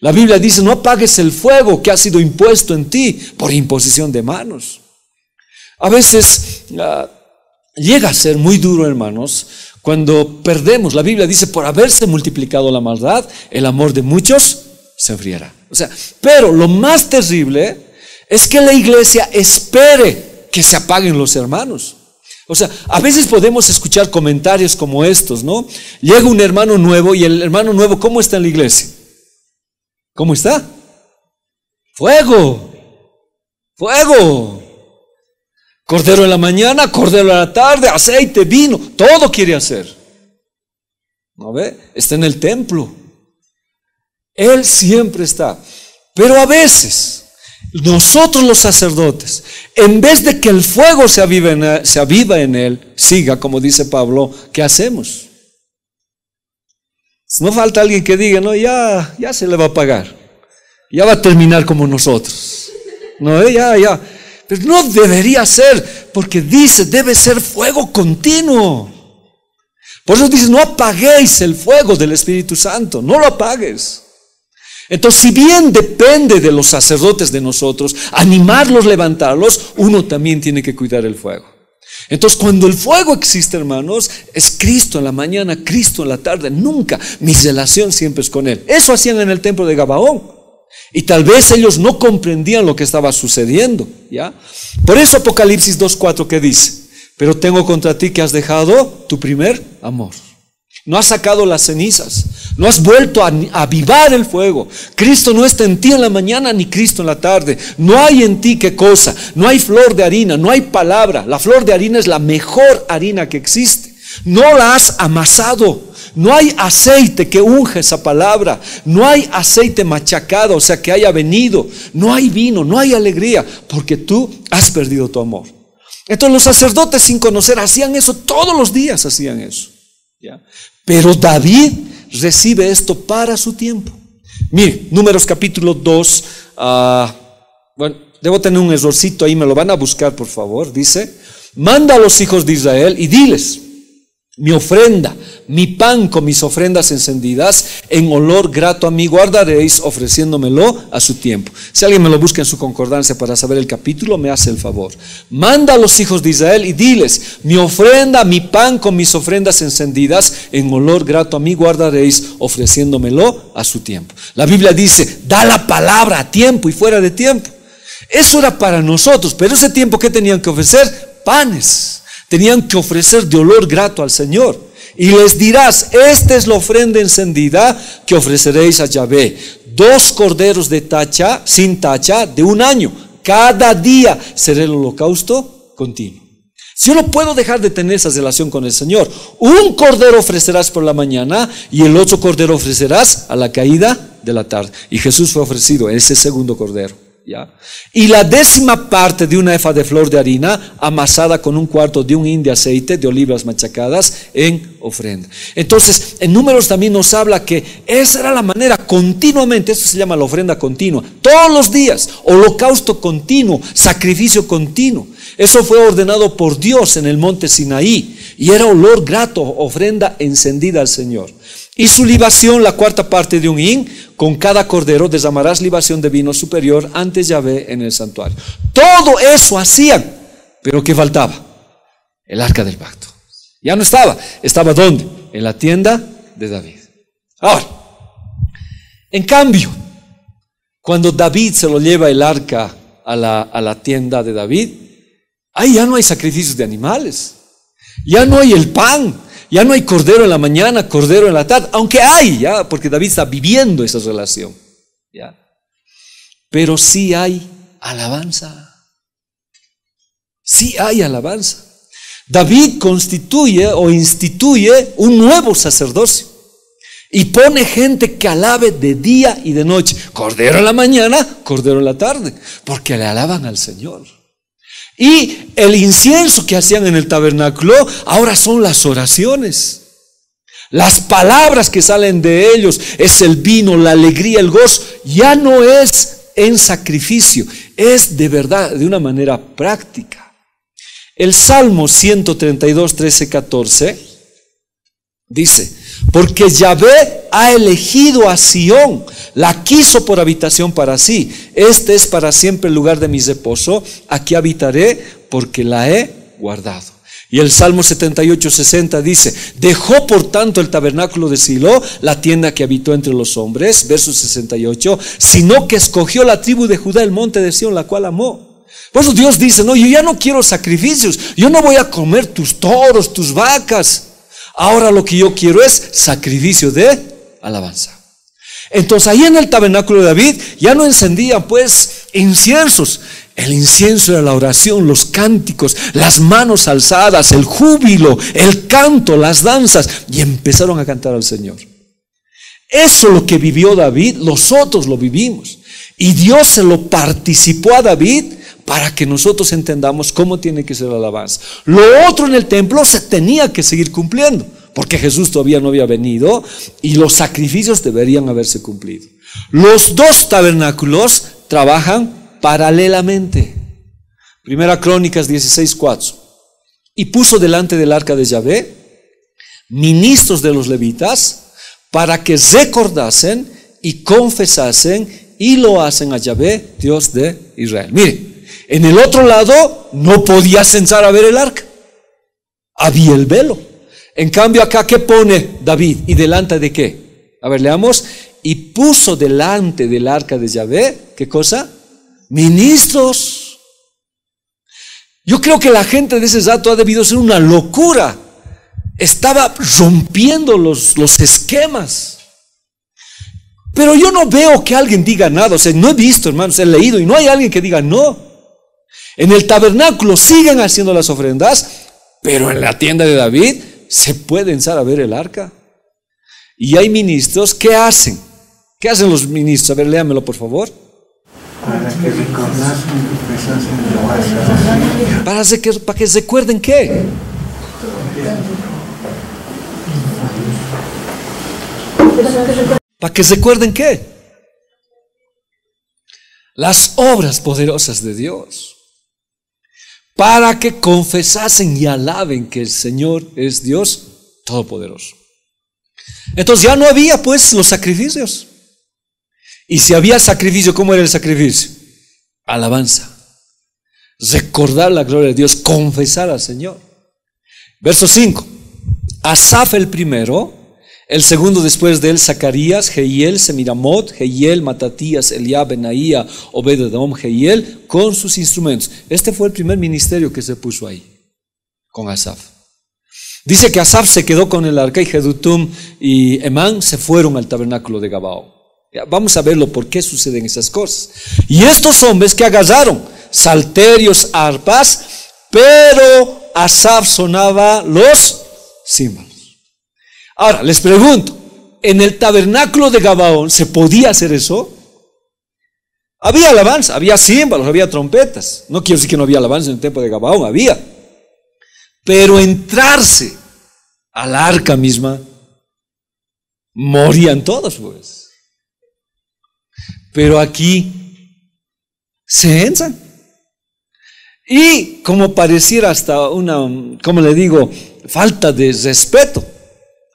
S2: La Biblia dice, no apagues el fuego que ha sido impuesto en ti por imposición de manos. A veces llega a ser muy duro, hermanos, cuando perdemos. La Biblia dice, por haberse multiplicado la maldad, el amor de muchos se enfriará. O sea, pero lo más terrible es que la iglesia espere que se apaguen los hermanos. O sea, a veces podemos escuchar comentarios como estos, ¿no? Llega un hermano nuevo y el hermano nuevo, ¿cómo está en la iglesia? ¿Cómo está? Fuego, fuego. Cordero en la mañana, cordero en la tarde, aceite, vino, todo quiere hacer. ¿No ve? Está en el templo. Él siempre está. Pero a veces, nosotros los sacerdotes, en vez de que el fuego se aviva en él, siga, como dice Pablo, ¿qué hacemos? No falta alguien que diga, no, ya se le va a apagar. Ya va a terminar como nosotros. No, ya. Pero no debería ser, porque dice, debe ser fuego continuo. Por eso dice, no apaguéis el fuego del Espíritu Santo, no lo apagues. Entonces, si bien depende de los sacerdotes de nosotros, animarlos, levantarlos, uno también tiene que cuidar el fuego. Entonces, cuando el fuego existe, hermanos, es Cristo en la mañana, Cristo en la tarde, nunca. Mi relación siempre es con Él. Eso hacían en el templo de Gabaón. Y tal vez ellos no comprendían lo que estaba sucediendo, ¿ya? Por eso Apocalipsis 2:4 que dice, pero tengo contra ti que has dejado tu primer amor. No has sacado las cenizas, no has vuelto a avivar el fuego. Cristo no está en ti en la mañana ni Cristo en la tarde. No hay en ti qué cosa, no hay flor de harina, no hay palabra. La flor de harina es la mejor harina que existe. No la has amasado. No hay aceite que unja esa palabra. No hay aceite machacado, o sea, que haya venido. No hay vino, no hay alegría, porque tú has perdido tu amor. Entonces los sacerdotes, sin conocer, hacían eso todos los días, hacían eso, ¿ya? Pero David recibe esto para su tiempo. Mire, Números capítulo 2, bueno, debo tener un errorcito ahí, me lo van a buscar por favor. Dice, manda a los hijos de Israel y diles, mi ofrenda, mi pan con mis ofrendas encendidas, en olor grato a mí guardaréis, ofreciéndomelo a su tiempo. Si alguien me lo busca en su concordancia para saber el capítulo, me hace el favor. Manda a los hijos de Israel y diles, mi ofrenda, mi pan con mis ofrendas encendidas, en olor grato a mí guardaréis, ofreciéndomelo a su tiempo. La Biblia dice, da la palabra a tiempo y fuera de tiempo. Eso era para nosotros, pero ese tiempo, ¿qué tenían que ofrecer? Panes. Tenían que ofrecer de olor grato al Señor. Y les dirás, esta es la ofrenda encendida que ofreceréis a Yahvé. 2 corderos de tacha, sin tacha, de 1 año. Cada día será el holocausto continuo. Yo no puedo dejar de tener esa relación con el Señor. 1 cordero ofrecerás por la mañana y el otro cordero ofrecerás a la caída de la tarde. Y Jesús fue ofrecido, ese segundo cordero. ¿Ya? Y la 10ª parte de una efa de flor de harina amasada con 1/4 de un hin de aceite de olivas machacadas en ofrenda. Entonces, en Números también nos habla que esa era la manera continuamente, eso se llama la ofrenda continua, todos los días, holocausto continuo, sacrificio continuo. Eso fue ordenado por Dios en el monte Sinaí y era olor grato, ofrenda encendida al Señor. Y su libación, la 4ª parte de un hin, con cada cordero derramarás libación de vino superior ante Yahvé en el santuario. Todo eso hacían, pero ¿qué faltaba? El arca del pacto. Ya no estaba. ¿Estaba dónde? En la tienda de David. Ahora, en cambio, cuando David se lo lleva el arca a la tienda de David, ahí ya no hay sacrificios de animales, ya no hay el pan. Ya no hay cordero en la mañana, cordero en la tarde, aunque hay, ya, porque David está viviendo esa relación, ya. Pero sí hay alabanza. Sí hay alabanza. David constituye o instituye un nuevo sacerdocio y pone gente que alabe de día y de noche. Cordero en la mañana, cordero en la tarde, porque le alaban al Señor. Y el incienso que hacían en el tabernáculo ahora son las oraciones. Las palabras que salen de ellos es el vino, la alegría, el gozo. Ya no es en sacrificio, es de verdad, de una manera práctica. El Salmo 132, 13, 14 dice, porque Yahvé ha elegido a Sión, la quiso por habitación para sí. Este es para siempre el lugar de mi reposo, aquí habitaré porque la he guardado. Y el Salmo 78:60 dice: dejó por tanto el tabernáculo de Silo, la tienda que habitó entre los hombres, verso 68, sino que escogió la tribu de Judá, el monte de Sión, la cual amó. Por eso Dios dice: no, yo ya no quiero sacrificios, yo no voy a comer tus toros, tus vacas. Ahora lo que yo quiero es sacrificio de alabanza. Entonces ahí en el tabernáculo de David ya no encendían pues inciensos. El incienso era la oración, los cánticos, las manos alzadas, el júbilo, el canto, las danzas, y empezaron a cantar al Señor. Eso lo que vivió David, nosotros lo vivimos, y Dios se lo participó a David para que nosotros entendamos cómo tiene que ser la alabanza. Lo otro en el templo se tenía que seguir cumpliendo, porque Jesús todavía no había venido y los sacrificios deberían haberse cumplido. Los dos tabernáculos trabajan paralelamente. Primera Crónicas 16:4. Y puso delante del arca de Yahvé ministros de los levitas para que recordasen y confesasen y lo hacen a Yahvé, Dios de Israel. Mire, en el otro lado no podías entrar a ver el arca, había el velo. En cambio acá, ¿qué pone David? ¿Y delante de qué? A ver, leamos. Y puso delante del arca de Yahvé, ¿qué cosa? Ministros. Yo creo que la gente de ese rato ha debido ser una locura. Estaba rompiendo los esquemas. Pero yo no veo que alguien diga nada. O sea, no he visto, hermanos, he leído y no hay alguien que diga no. En el tabernáculo siguen haciendo las ofrendas, pero en la tienda de David se puede entrar a ver el arca. Y hay ministros, ¿qué hacen? ¿Qué hacen los ministros? A ver, léamelo por favor.
S3: Para que recordasen y confesasen lo hacen.
S2: ¿Para que recuerden qué? ¿Para que recuerden qué? Las obras poderosas de Dios. Para que confesasen y alaben que el Señor es Dios Todopoderoso. Entonces ya no había pues los sacrificios. Y si había sacrificio, ¿cómo era el sacrificio? Alabanza. Recordar la gloria de Dios, confesar al Señor. Verso 5. Asaf el primero, el segundo después de él, Zacarías, Jehiel, Semiramot, Jehiel, Matatías, Eliab, Benaía, Obed-edom, Jehiel, con sus instrumentos. Este fue el primer ministerio que se puso ahí, con Asaf. Dice que Asaf se quedó con el arca y Jedutum y Emán se fueron al tabernáculo de Gabaón. Ya, vamos a verlo por qué suceden esas cosas. Y estos hombres que agarraron salterios, arpas, pero Asaf sonaba los címbalos. Ahora les pregunto, ¿en el tabernáculo de Gabaón se podía hacer eso? Había alabanza, había címbalos, había trompetas. No quiero decir que no había alabanza en el templo de Gabaón, había. Pero entrarse al arca misma, morían todos pues. Pero aquí se entran. Y como pareciera hasta una, como le digo, falta de respeto,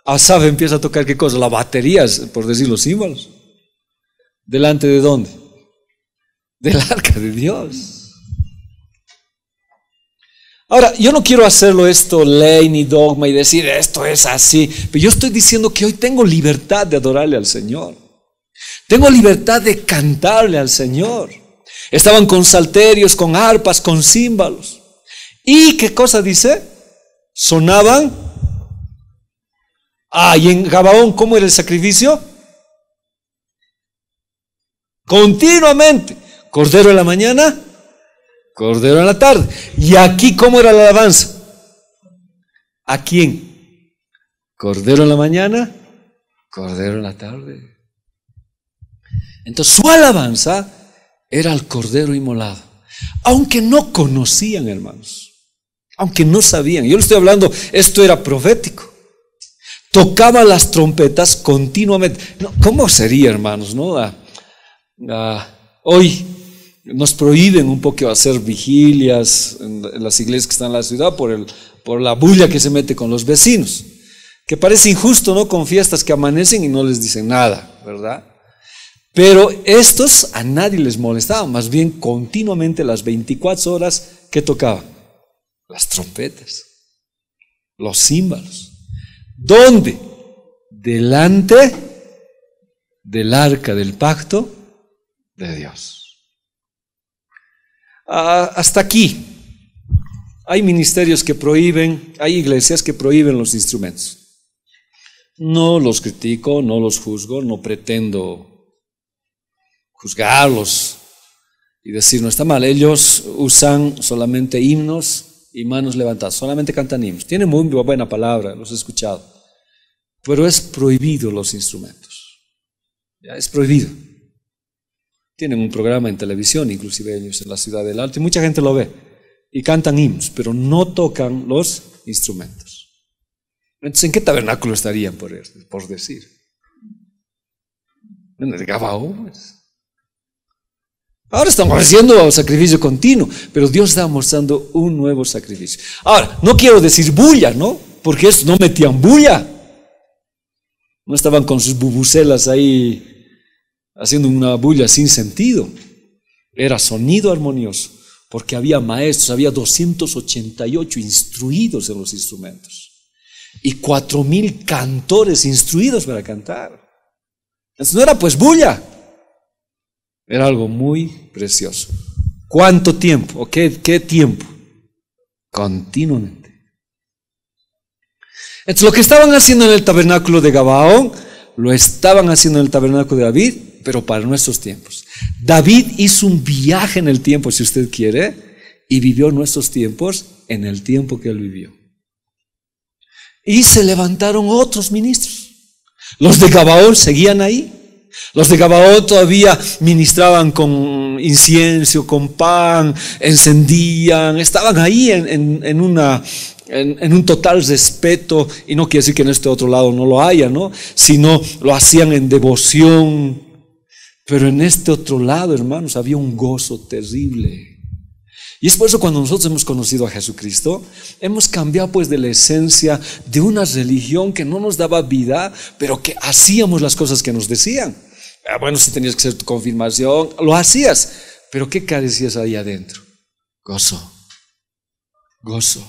S2: Asaf empieza a tocar ¿qué cosa? La batería, por decir los símbolos. ¿Delante de dónde? Del arca de Dios. Ahora, yo no quiero hacerlo esto ley ni dogma y decir esto es así, pero yo estoy diciendo que hoy tengo libertad de adorarle al Señor. Tengo libertad de cantarle al Señor. Estaban con salterios, con arpas, con címbalos. ¿Y qué cosa dice? Sonaban. Y en Gabaón, ¿cómo era el sacrificio? Continuamente. Cordero en la mañana, cordero en la tarde. ¿Y aquí cómo era la alabanza? ¿A quién? Cordero en la mañana, cordero en la tarde. Entonces su alabanza era al cordero inmolado, aunque no conocían, hermanos, aunque no sabían. Yo le estoy hablando, esto era profético. Tocaban las trompetas continuamente. ¿Cómo sería, hermanos? Hoy nos prohíben un poco hacer vigilias en las iglesias que están en la ciudad por la bulla que se mete con los vecinos, que parece injusto, ¿no? Con fiestas que amanecen y no les dicen nada, ¿verdad? Pero estos a nadie les molestaban, más bien continuamente las 24 horas que tocaban. Las trompetas, los címbalos. ¿Dónde? Delante del arca del pacto de Dios. Hasta aquí. Hay ministerios que prohíben, hay iglesias que prohíben los instrumentos. No los critico, no los juzgo, no pretendo juzgarlos y decir no está mal. Ellos usan solamente himnos y manos levantadas, solamente cantan himnos. Tienen muy buena palabra, los he escuchado. Pero es prohibido los instrumentos. Ya es prohibido. Tienen un programa en televisión, inclusive ellos en la Ciudad del Alto, y mucha gente lo ve. Y cantan himnos, pero no tocan los instrumentos. Entonces, ¿en qué tabernáculo estarían, por decir? En el Gabaón. Ahora estamos haciendo sacrificio continuo, pero Dios está mostrando un nuevo sacrificio. Ahora, no quiero decir bulla, ¿no? Porque estos no metían bulla. No estaban con sus bubucelas ahí haciendo una bulla sin sentido. Era sonido armonioso, porque había maestros, había 288 instruidos en los instrumentos y 4,000 cantores instruidos para cantar. Entonces no era pues bulla. Era algo muy precioso. ¿Cuánto tiempo? ¿O qué tiempo? Continuamente. Entonces lo que estaban haciendo en el tabernáculo de Gabaón, lo estaban haciendo en el tabernáculo de David, pero para nuestros tiempos. David hizo un viaje en el tiempo, si usted quiere, y vivió nuestros tiempos en el tiempo que él vivió. Y se levantaron otros ministros. Los de Gabaón seguían ahí. Los de Gabaón todavía ministraban con incienso, con pan, encendían, estaban ahí en un total respeto, y no quiere decir que en este otro lado no lo haya, ¿no? Sino lo hacían en devoción. Pero en este otro lado, hermanos, había un gozo terrible. Y es por eso cuando nosotros hemos conocido a Jesucristo, hemos cambiado pues de la esencia de una religión que no nos daba vida, pero que hacíamos las cosas que nos decían. Bueno, si tenías que hacer tu confirmación, lo hacías, pero ¿qué carecías ahí adentro? Gozo, gozo.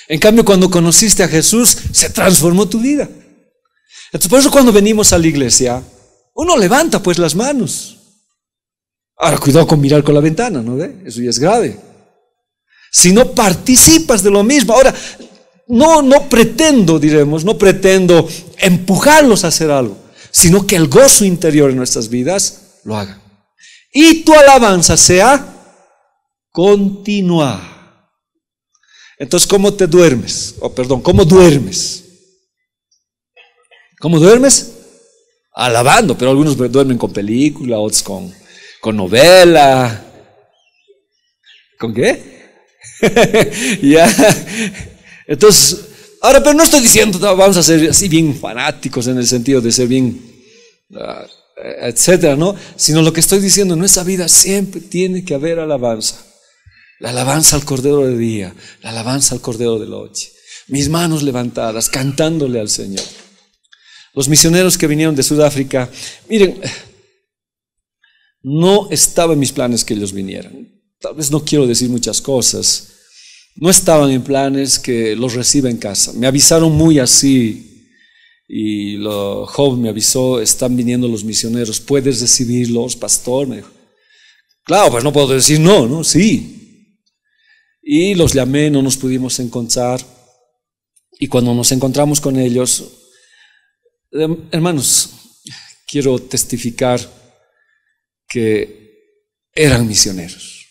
S2: En cambio, cuando conociste a Jesús, se transformó tu vida. Entonces, por eso cuando venimos a la iglesia, uno levanta pues las manos. Ahora, cuidado con mirar con la ventana, ¿no ve? Eso ya es grave. Si no participas de lo mismo. Ahora, no pretendo empujarlos a hacer algo, sino que el gozo interior en nuestras vidas lo haga. Y tu alabanza sea continua. Entonces, ¿cómo duermes? ¿Cómo duermes? ¿Cómo duermes? Alabando, pero algunos duermen con película, otros con novela. ¿Con qué? Ya. Entonces, ahora, pero no estoy diciendo vamos a ser así bien fanáticos en el sentido de ser bien, etcétera, ¿no? Sino lo que estoy diciendo, en nuestra vida siempre tiene que haber alabanza. La alabanza al Cordero de día, la alabanza al Cordero de noche. Mis manos levantadas, cantándole al Señor. Los misioneros que vinieron de Sudáfrica, miren, no estaba en mis planes que ellos vinieran. Tal vez no quiero decir muchas cosas. No estaban en planes que los reciba en casa. Me avisaron muy así, y Job me avisó, están viniendo los misioneros, ¿puedes recibirlos, pastor? Me dijo. Claro, pues no puedo decir no, ¿no? Sí. Y los llamé, no nos pudimos encontrar. Y cuando nos encontramos con ellos, hermanos, quiero testificar que eran misioneros.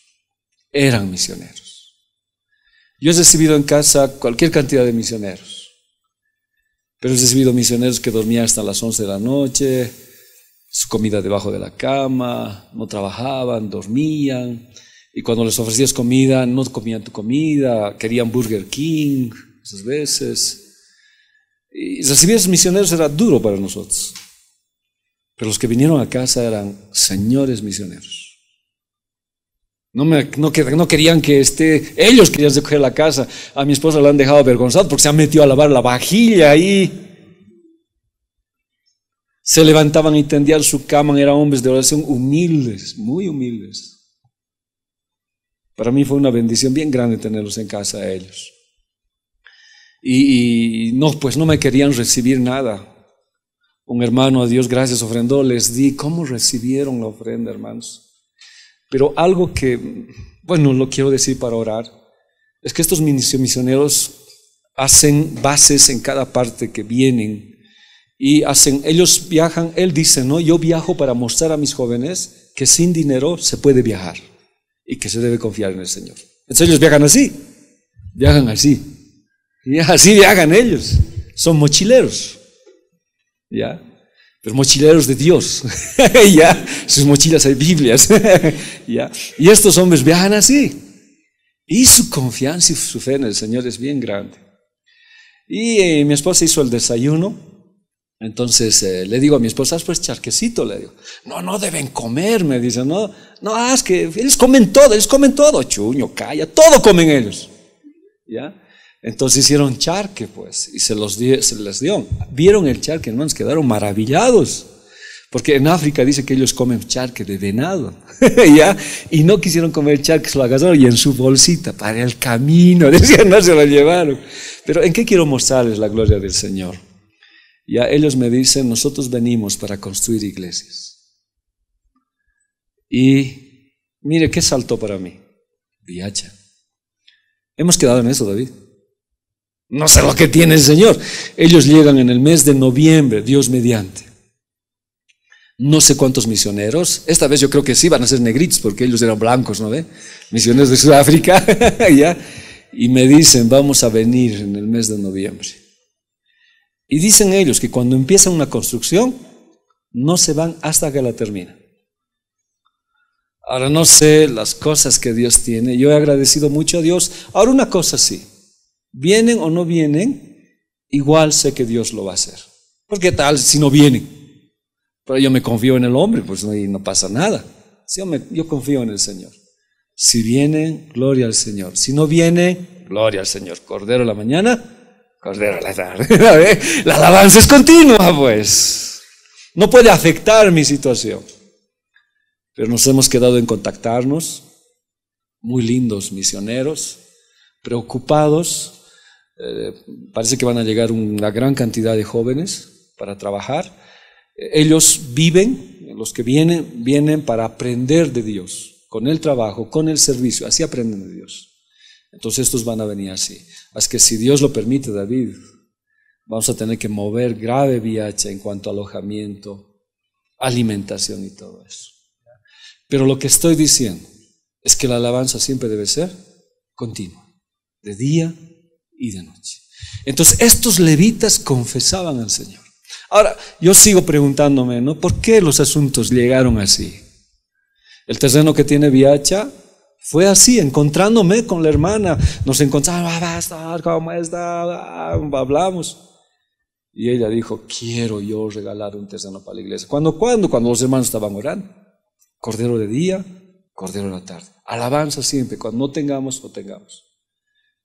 S2: Eran misioneros. Yo he recibido en casa cualquier cantidad de misioneros, pero he recibido misioneros que dormían hasta las 11 de la noche, su comida debajo de la cama, no trabajaban, dormían, y cuando les ofrecías comida, no comían tu comida, querían Burger King, esas veces. Y recibir a esos misioneros era duro para nosotros, pero los que vinieron a casa eran señores misioneros. No querían que ellos querían recoger la casa. A mi esposa la han dejado avergonzada porque se ha metido a lavar la vajilla ahí. Se levantaban y tendían su cama, eran hombres de oración humildes, muy humildes. Para mí fue una bendición bien grande tenerlos en casa a ellos. Y no, pues no me querían recibir nada. Un hermano, a Dios gracias, ofrendó, les di. ¿Cómo recibieron la ofrenda, hermanos? Pero algo que, bueno, lo quiero decir para orar, es que estos misioneros hacen bases en cada parte que vienen. Y ellos viajan, él dice, ¿no? Yo viajo para mostrar a mis jóvenes que sin dinero se puede viajar y que se debe confiar en el Señor. Entonces ellos viajan así. Y así viajan ellos. Son mochileros. ¿Ya? Pero mochileros de Dios. ¿Ya? Sus mochilas hay Biblias. ¿Ya? Y estos hombres viajan así. Y su confianza y su fe en el Señor es bien grande. Y mi esposa hizo el desayuno. Entonces le digo a mi esposa, pues charquecito, le digo. No deben comer, me dice, no, es que ellos comen todo, chuño, calla, todo comen ellos. ¿Ya? Entonces hicieron charque, pues, y se les dio. Vieron el charque, hermanos, quedaron maravillados. Porque en África dice que ellos comen charque de venado, ¿ya? Y no quisieron comer charque, se lo agarraron y en su bolsita, para el camino, decían, no se lo llevaron. Pero ¿en qué quiero mostrarles la gloria del Señor? Ya ellos me dicen, nosotros venimos para construir iglesias. Y mire, ¿qué saltó para mí? Viacha. Hemos quedado en eso, David. No sé lo que tiene el Señor. Ellos llegan en el mes de noviembre, Dios mediante. No sé cuántos misioneros. Esta vez yo creo que sí van a ser negritos, porque ellos eran blancos, ¿no ve? Misioneros de Sudáfrica. ¿Ya? Y me dicen, vamos a venir en el mes de noviembre. Y dicen ellos que cuando empiezan una construcción, no se van hasta que la terminan. Ahora no sé las cosas que Dios tiene. Yo he agradecido mucho a Dios. Ahora una cosa sí. Vienen o no vienen, igual sé que Dios lo va a hacer. Porque tal si no vienen. Pero yo me confío en el hombre, pues no pasa nada. Yo confío en el Señor. Si vienen, gloria al Señor. Si no vienen, gloria al Señor. Cordero a la mañana, cordero a la tarde. La alabanza es continua, pues. No puede afectar mi situación. Pero nos hemos quedado en contactarnos. Muy lindos misioneros, preocupados. Parece que van a llegar una gran cantidad de jóvenes para trabajar. Ellos los que vienen para aprender de Dios, con el trabajo, con el servicio, así aprenden de Dios. Entonces estos van a venir así. Así que si Dios lo permite, David, vamos a tener que mover grave viaje en cuanto a alojamiento, alimentación y todo eso. Pero lo que estoy diciendo es que la alabanza siempre debe ser continua, de día y de noche. Entonces estos levitas confesaban al Señor. Ahora, yo sigo preguntándome, ¿no? ¿Por qué los asuntos llegaron así? El terreno que tiene Viacha fue así, encontrándome con la hermana. Nos encontramos, ¿cómo está? Hablamos. Y ella dijo, quiero yo regalar un terreno para la iglesia. ¿Cuándo? Cuando los hermanos estaban orando. Cordero de día, cordero de la tarde. Alabanza siempre, cuando no tengamos.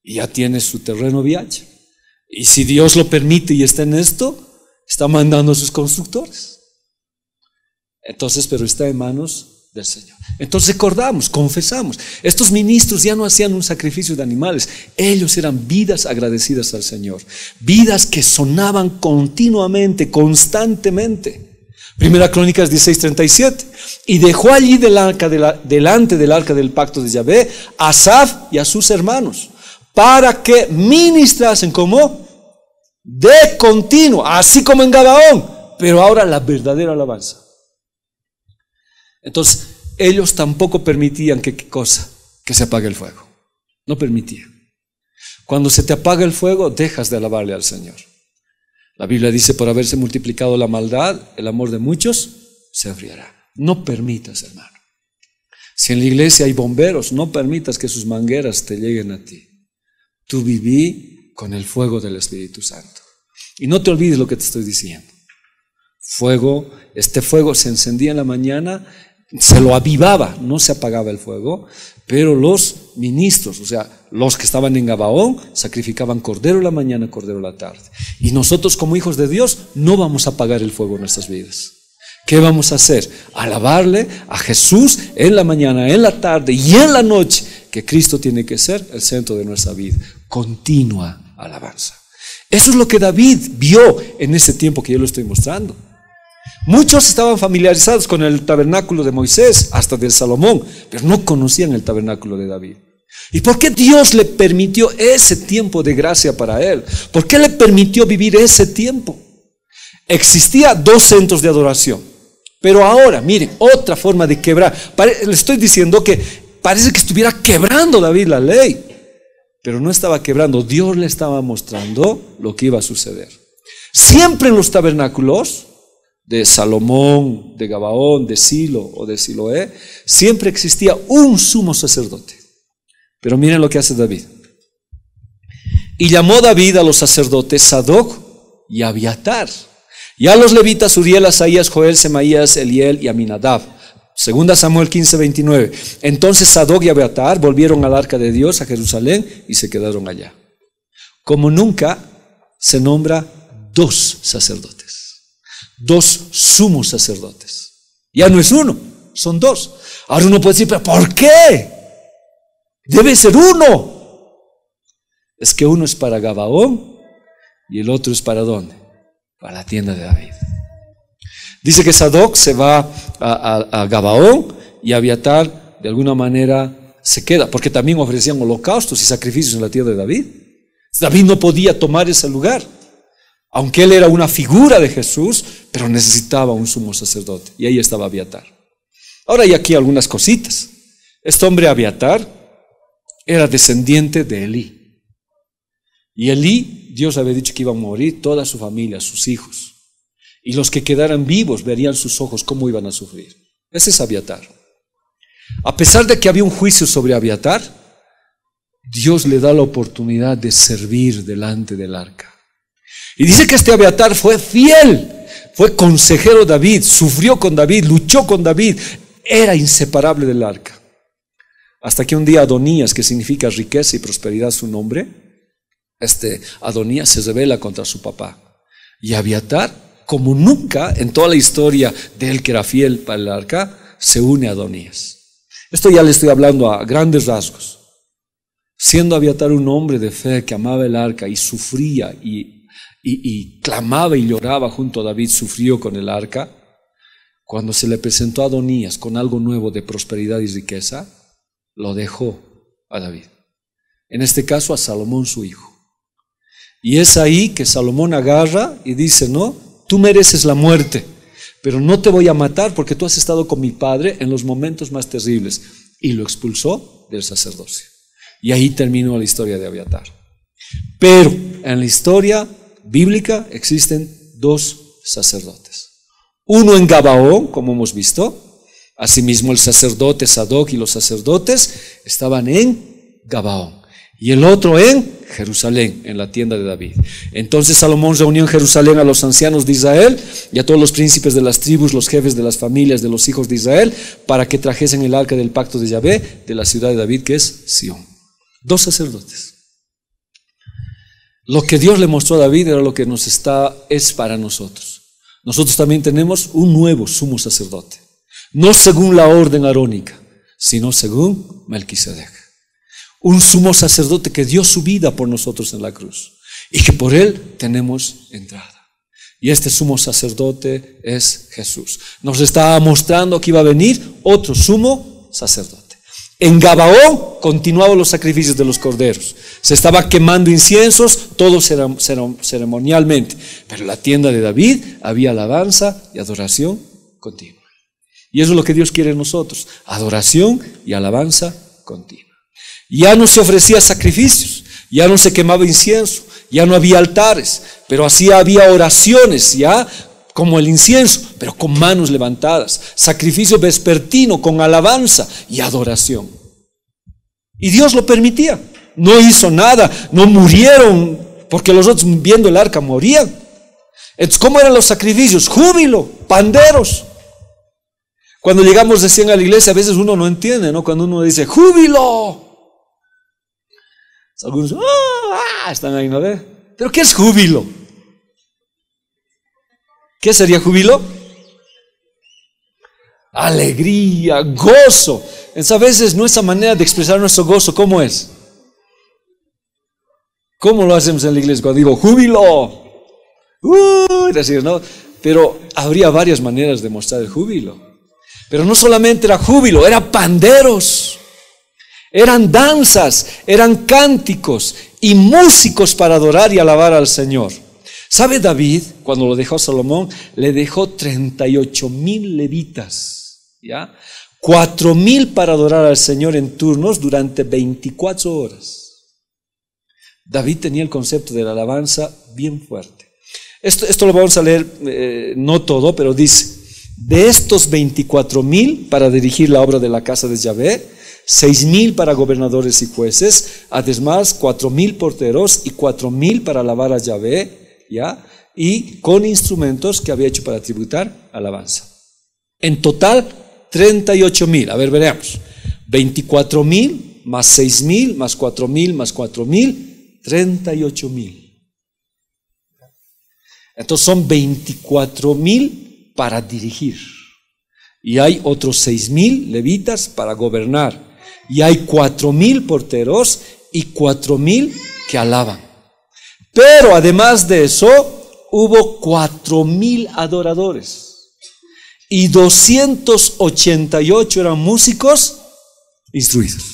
S2: Y ya tiene su terreno Viacha. Y si Dios lo permite y está en esto, está mandando a sus constructores. Entonces, pero está en manos del Señor. Entonces recordamos, confesamos. Estos ministros ya no hacían un sacrificio de animales. Ellos eran vidas agradecidas al Señor. Vidas que sonaban continuamente, constantemente. Primera Crónicas 16:37. Y dejó allí delante del arca del pacto de Yahvé a Asaf y a sus hermanos, para que ministrasen como de continuo, así como en Gabaón, pero ahora la verdadera alabanza. Entonces, ellos tampoco permitían que se apague el fuego. No permitían. Cuando se te apaga el fuego, dejas de alabarle al Señor. La Biblia dice, por haberse multiplicado la maldad, el amor de muchos se enfriará. No permitas, hermano. Si en la iglesia hay bomberos, no permitas que sus mangueras te lleguen a ti. Tú viví con el fuego del Espíritu Santo. Y no te olvides lo que te estoy diciendo. Este fuego se encendía en la mañana, Se lo avivaba, no se apagaba el fuego, pero los ministros, o sea, los que estaban en Gabaón, sacrificaban cordero en la mañana, cordero en la tarde. Y nosotros como hijos de Dios no vamos a apagar el fuego en nuestras vidas. ¿Qué vamos a hacer? Alabarle a Jesús en la mañana, en la tarde y en la noche, que Cristo tiene que ser el centro de nuestra vida. Continua alabanza. Eso es lo que David vio en ese tiempo que yo lo estoy mostrando. Muchos estaban familiarizados con el tabernáculo de Moisés, hasta del Salomón, pero no conocían el tabernáculo de David. ¿Y por qué Dios le permitió ese tiempo de gracia para él? ¿Por qué le permitió vivir ese tiempo? Existía 2 centros de adoración, pero ahora, miren, otra forma de quebrar. Le estoy diciendo que parece que estuviera quebrando David la ley, pero no estaba quebrando. Dios le estaba mostrando lo que iba a suceder. Siempre en los tabernáculos de Salomón, de Gabaón, de Silo o de Siloé, siempre existía un sumo sacerdote. Pero miren lo que hace David. Y llamó David a los sacerdotes Sadoc y Abiatar, y a los levitas Uriel, Asaías, Joel, Semaías, Eliel y Aminadab. 2 Samuel 15:29. Entonces Sadoc y Abiatar volvieron al arca de Dios a Jerusalén y se quedaron allá. Como nunca se nombra 2 sacerdotes, 2 sumos sacerdotes. Ya no es uno, son 2. Ahora uno puede decir, ¿pero por qué? Debe ser uno. Es que uno es para Gabaón y el otro es para ¿dónde? Para la tienda de David. Dice que Sadoc se va a Gabaón y Abiatar de alguna manera se queda, porque también ofrecían holocaustos y sacrificios en la tienda de David. David no podía tomar ese lugar, aunque él era una figura de Jesús, pero necesitaba un sumo sacerdote, y ahí estaba Abiatar. Ahora hay aquí algunas cositas. Este hombre Abiatar era descendiente de Elí. Y Elí, Dios había dicho que iba a morir toda su familia, sus hijos. Y los que quedaran vivos verían sus ojos cómo iban a sufrir. Ese es Abiatar. A pesar de que había un juicio sobre Abiatar, Dios le da la oportunidad de servir delante del arca. Y dice que este Abiatar fue fiel, fue consejero de David, sufrió con David, luchó con David, era inseparable del arca. Hasta que un día Adonías, que significa riqueza y prosperidad su nombre, Adonías se rebela contra su papá. Y Abiatar, como nunca en toda la historia de él que era fiel para el arca, se une a Adonías. Esto ya le estoy hablando a grandes rasgos. Siendo Abiatar un hombre de fe que amaba el arca y sufría y clamaba y lloraba junto a David, sufrió con el arca, cuando se le presentó a Adonías con algo nuevo de prosperidad y riqueza, lo dejó a David. En este caso a Salomón su hijo. Y es ahí que Salomón agarra y dice, no, tú mereces la muerte, pero no te voy a matar porque tú has estado con mi padre en los momentos más terribles. Y lo expulsó del sacerdocio. Y ahí terminó la historia de Abiatar. Pero en la historia bíblica existen 2 sacerdotes. Uno en Gabaón, como hemos visto. Asimismo el sacerdote Sadoc y los sacerdotes estaban en Gabaón. Y el otro en Jerusalén, en la tienda de David. Entonces Salomón reunió en Jerusalén a los ancianos de Israel y a todos los príncipes de las tribus, los jefes de las familias de los hijos de Israel, para que trajesen el arca del pacto de Yahvé de la ciudad de David, que es Sión. 2 sacerdotes. Lo que Dios le mostró a David era lo que es para nosotros. Nosotros también tenemos un nuevo sumo sacerdote, no según la orden arónica, sino según Melquisedec. Un sumo sacerdote que dio su vida por nosotros en la cruz y que por él tenemos entrada. Y este sumo sacerdote es Jesús. Nos estaba mostrando que iba a venir otro sumo sacerdote. En Gabaón continuaban los sacrificios de los corderos. Se estaba quemando inciensos, todo ceremonialmente. Pero en la tienda de David había alabanza y adoración continua. Y eso es lo que Dios quiere en nosotros. Adoración y alabanza continua. Ya no se ofrecía sacrificios, ya no se quemaba incienso, ya no había altares, pero así había oraciones, ya como el incienso, pero con manos levantadas, sacrificio vespertino con alabanza y adoración. Y Dios lo permitía, no hizo nada, no murieron, porque los otros viendo el arca morían. Entonces, ¿cómo eran los sacrificios? Júbilo, panderos. Cuando llegamos recién a la iglesia, a veces uno no entiende, ¿no? Cuando uno dice, ¡júbilo! Algunos, están ahí, ¿no ve? ¿Pero qué es júbilo? ¿Qué sería júbilo? Alegría, gozo. Entonces, a veces nuestra manera de expresar nuestro gozo, ¿cómo es? ¿Cómo lo hacemos en la iglesia? Cuando digo júbilo, decir, ¿no? Pero habría varias maneras de mostrar el júbilo. Pero no solamente era júbilo, eran panderos, eran danzas, eran cánticos y músicos para adorar y alabar al Señor. ¿Sabe David, cuando lo dejó Salomón, le dejó 38,000 levitas, ¿ya? 4,000 para adorar al Señor en turnos durante 24 horas. David tenía el concepto de la alabanza bien fuerte. Esto lo vamos a leer, no todo, pero dice, de estos 24,000 para dirigir la obra de la casa de Yahvé, 6,000 para gobernadores y jueces, además 4,000 porteros y 4,000 para alabar a Yahvé, ¿ya? Y con instrumentos que había hecho para tributar alabanza. En total, 38,000. A ver, veremos. 24,000 más 6,000 más 4,000 más 4,000, 38,000. Entonces son 24,000 para dirigir. Y hay otros 6,000 levitas para gobernar. Y hay 4,000 porteros y 4,000 que alaban. Pero además de eso, hubo 4,000 adoradores. Y 288 eran músicos instruidos.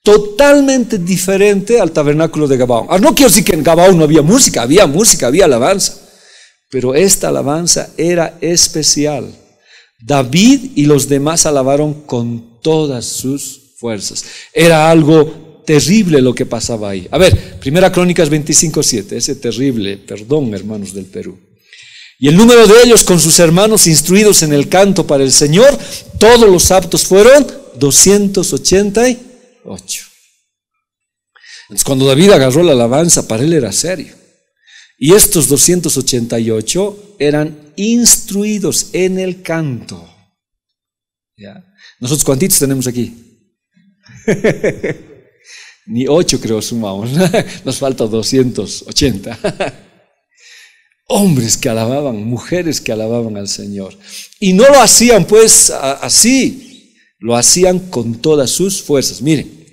S2: Totalmente diferente al tabernáculo de Gabaón. No quiero decir que en Gabaón no había música, había alabanza. Pero esta alabanza era especial. David y los demás alabaron con todas sus fuerzas. Era algo terrible lo que pasaba ahí. A ver, Primera Crónicas 25:7, ese terrible, perdón hermanos del Perú. Y el número de ellos con sus hermanos instruidos en el canto para el Señor, todos los aptos fueron 288. Entonces cuando David agarró la alabanza, para él era serio. Y estos 288 eran instruidos en el canto. ¿Ya? Nosotros ¿cuántitos tenemos aquí? Ni 8 creo sumamos. Nos falta 280. Hombres que alababan, mujeres que alababan al Señor. Y no lo hacían pues así, lo hacían con todas sus fuerzas. Miren,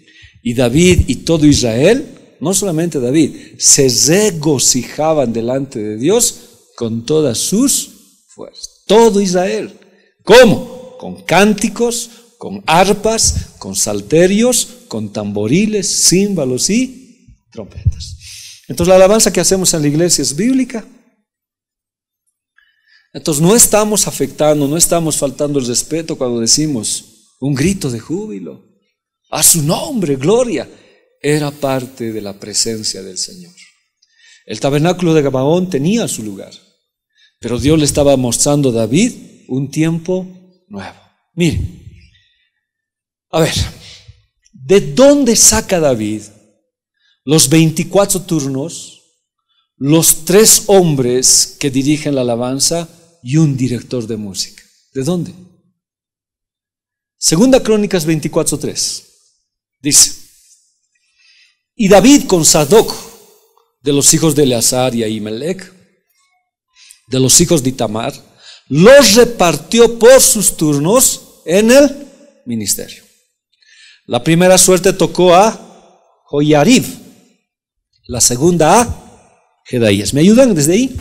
S2: y David y todo Israel, no solamente David, se regocijaban delante de Dios con todas sus fuerzas. Todo Israel. ¿Cómo? Con cánticos, con arpas, con salterios, con tamboriles, címbalos y trompetas. Entonces la alabanza que hacemos en la iglesia es bíblica. Entonces no estamos afectando, no estamos faltando el respeto cuando decimos un grito de júbilo. A su nombre, gloria. Era parte de la presencia del Señor. El tabernáculo de Gabaón tenía su lugar, pero Dios le estaba mostrando a David un tiempo nuevo. Miren, a ver, ¿de dónde saca David los 24 turnos, los 3 hombres que dirigen la alabanza y un director de música? ¿De dónde? Segunda Crónicas 24:3 dice: y David con Sadoc, de los hijos de Eleazar y Ahimelech, de los hijos de Itamar, los repartió por sus turnos en el ministerio. La primera suerte tocó a Joiarib, la segunda a Jedaías. ¿Me ayudan desde ahí?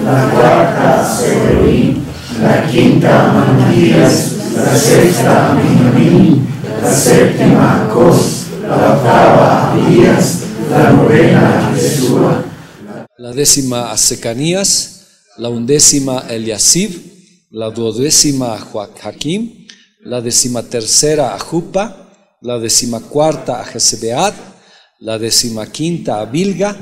S3: La cuarta a Seruí, la quinta a Manaías, la sexta a Benjamín, la séptima a Cos, la octava a Abías, la novena a Jesúa,
S2: la 10ª a Secanías, la 11ª a Eliasib, la 12ª a Joaquim, la 13ª a Jupa, la 14ª a Jezebead, la 15ª a Bilga,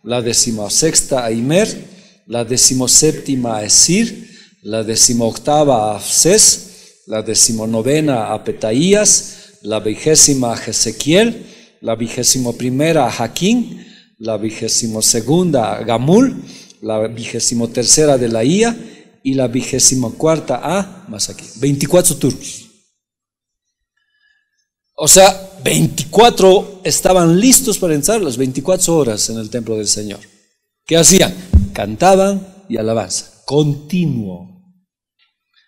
S2: la 16ª a Imer, la 17ª a Esir, la 18ª a Afses, la 19ª a Petaías, la 20ª a Jezequiel, la 21ª a Jaquín, la 22ª a Gamul, la 23ª de la IA y la 24ª A más aquí. 24 turnos. O sea, 24 estaban listos para entrar las 24 horas en el templo del Señor. ¿Qué hacían? Cantaban y alabanza, continuo.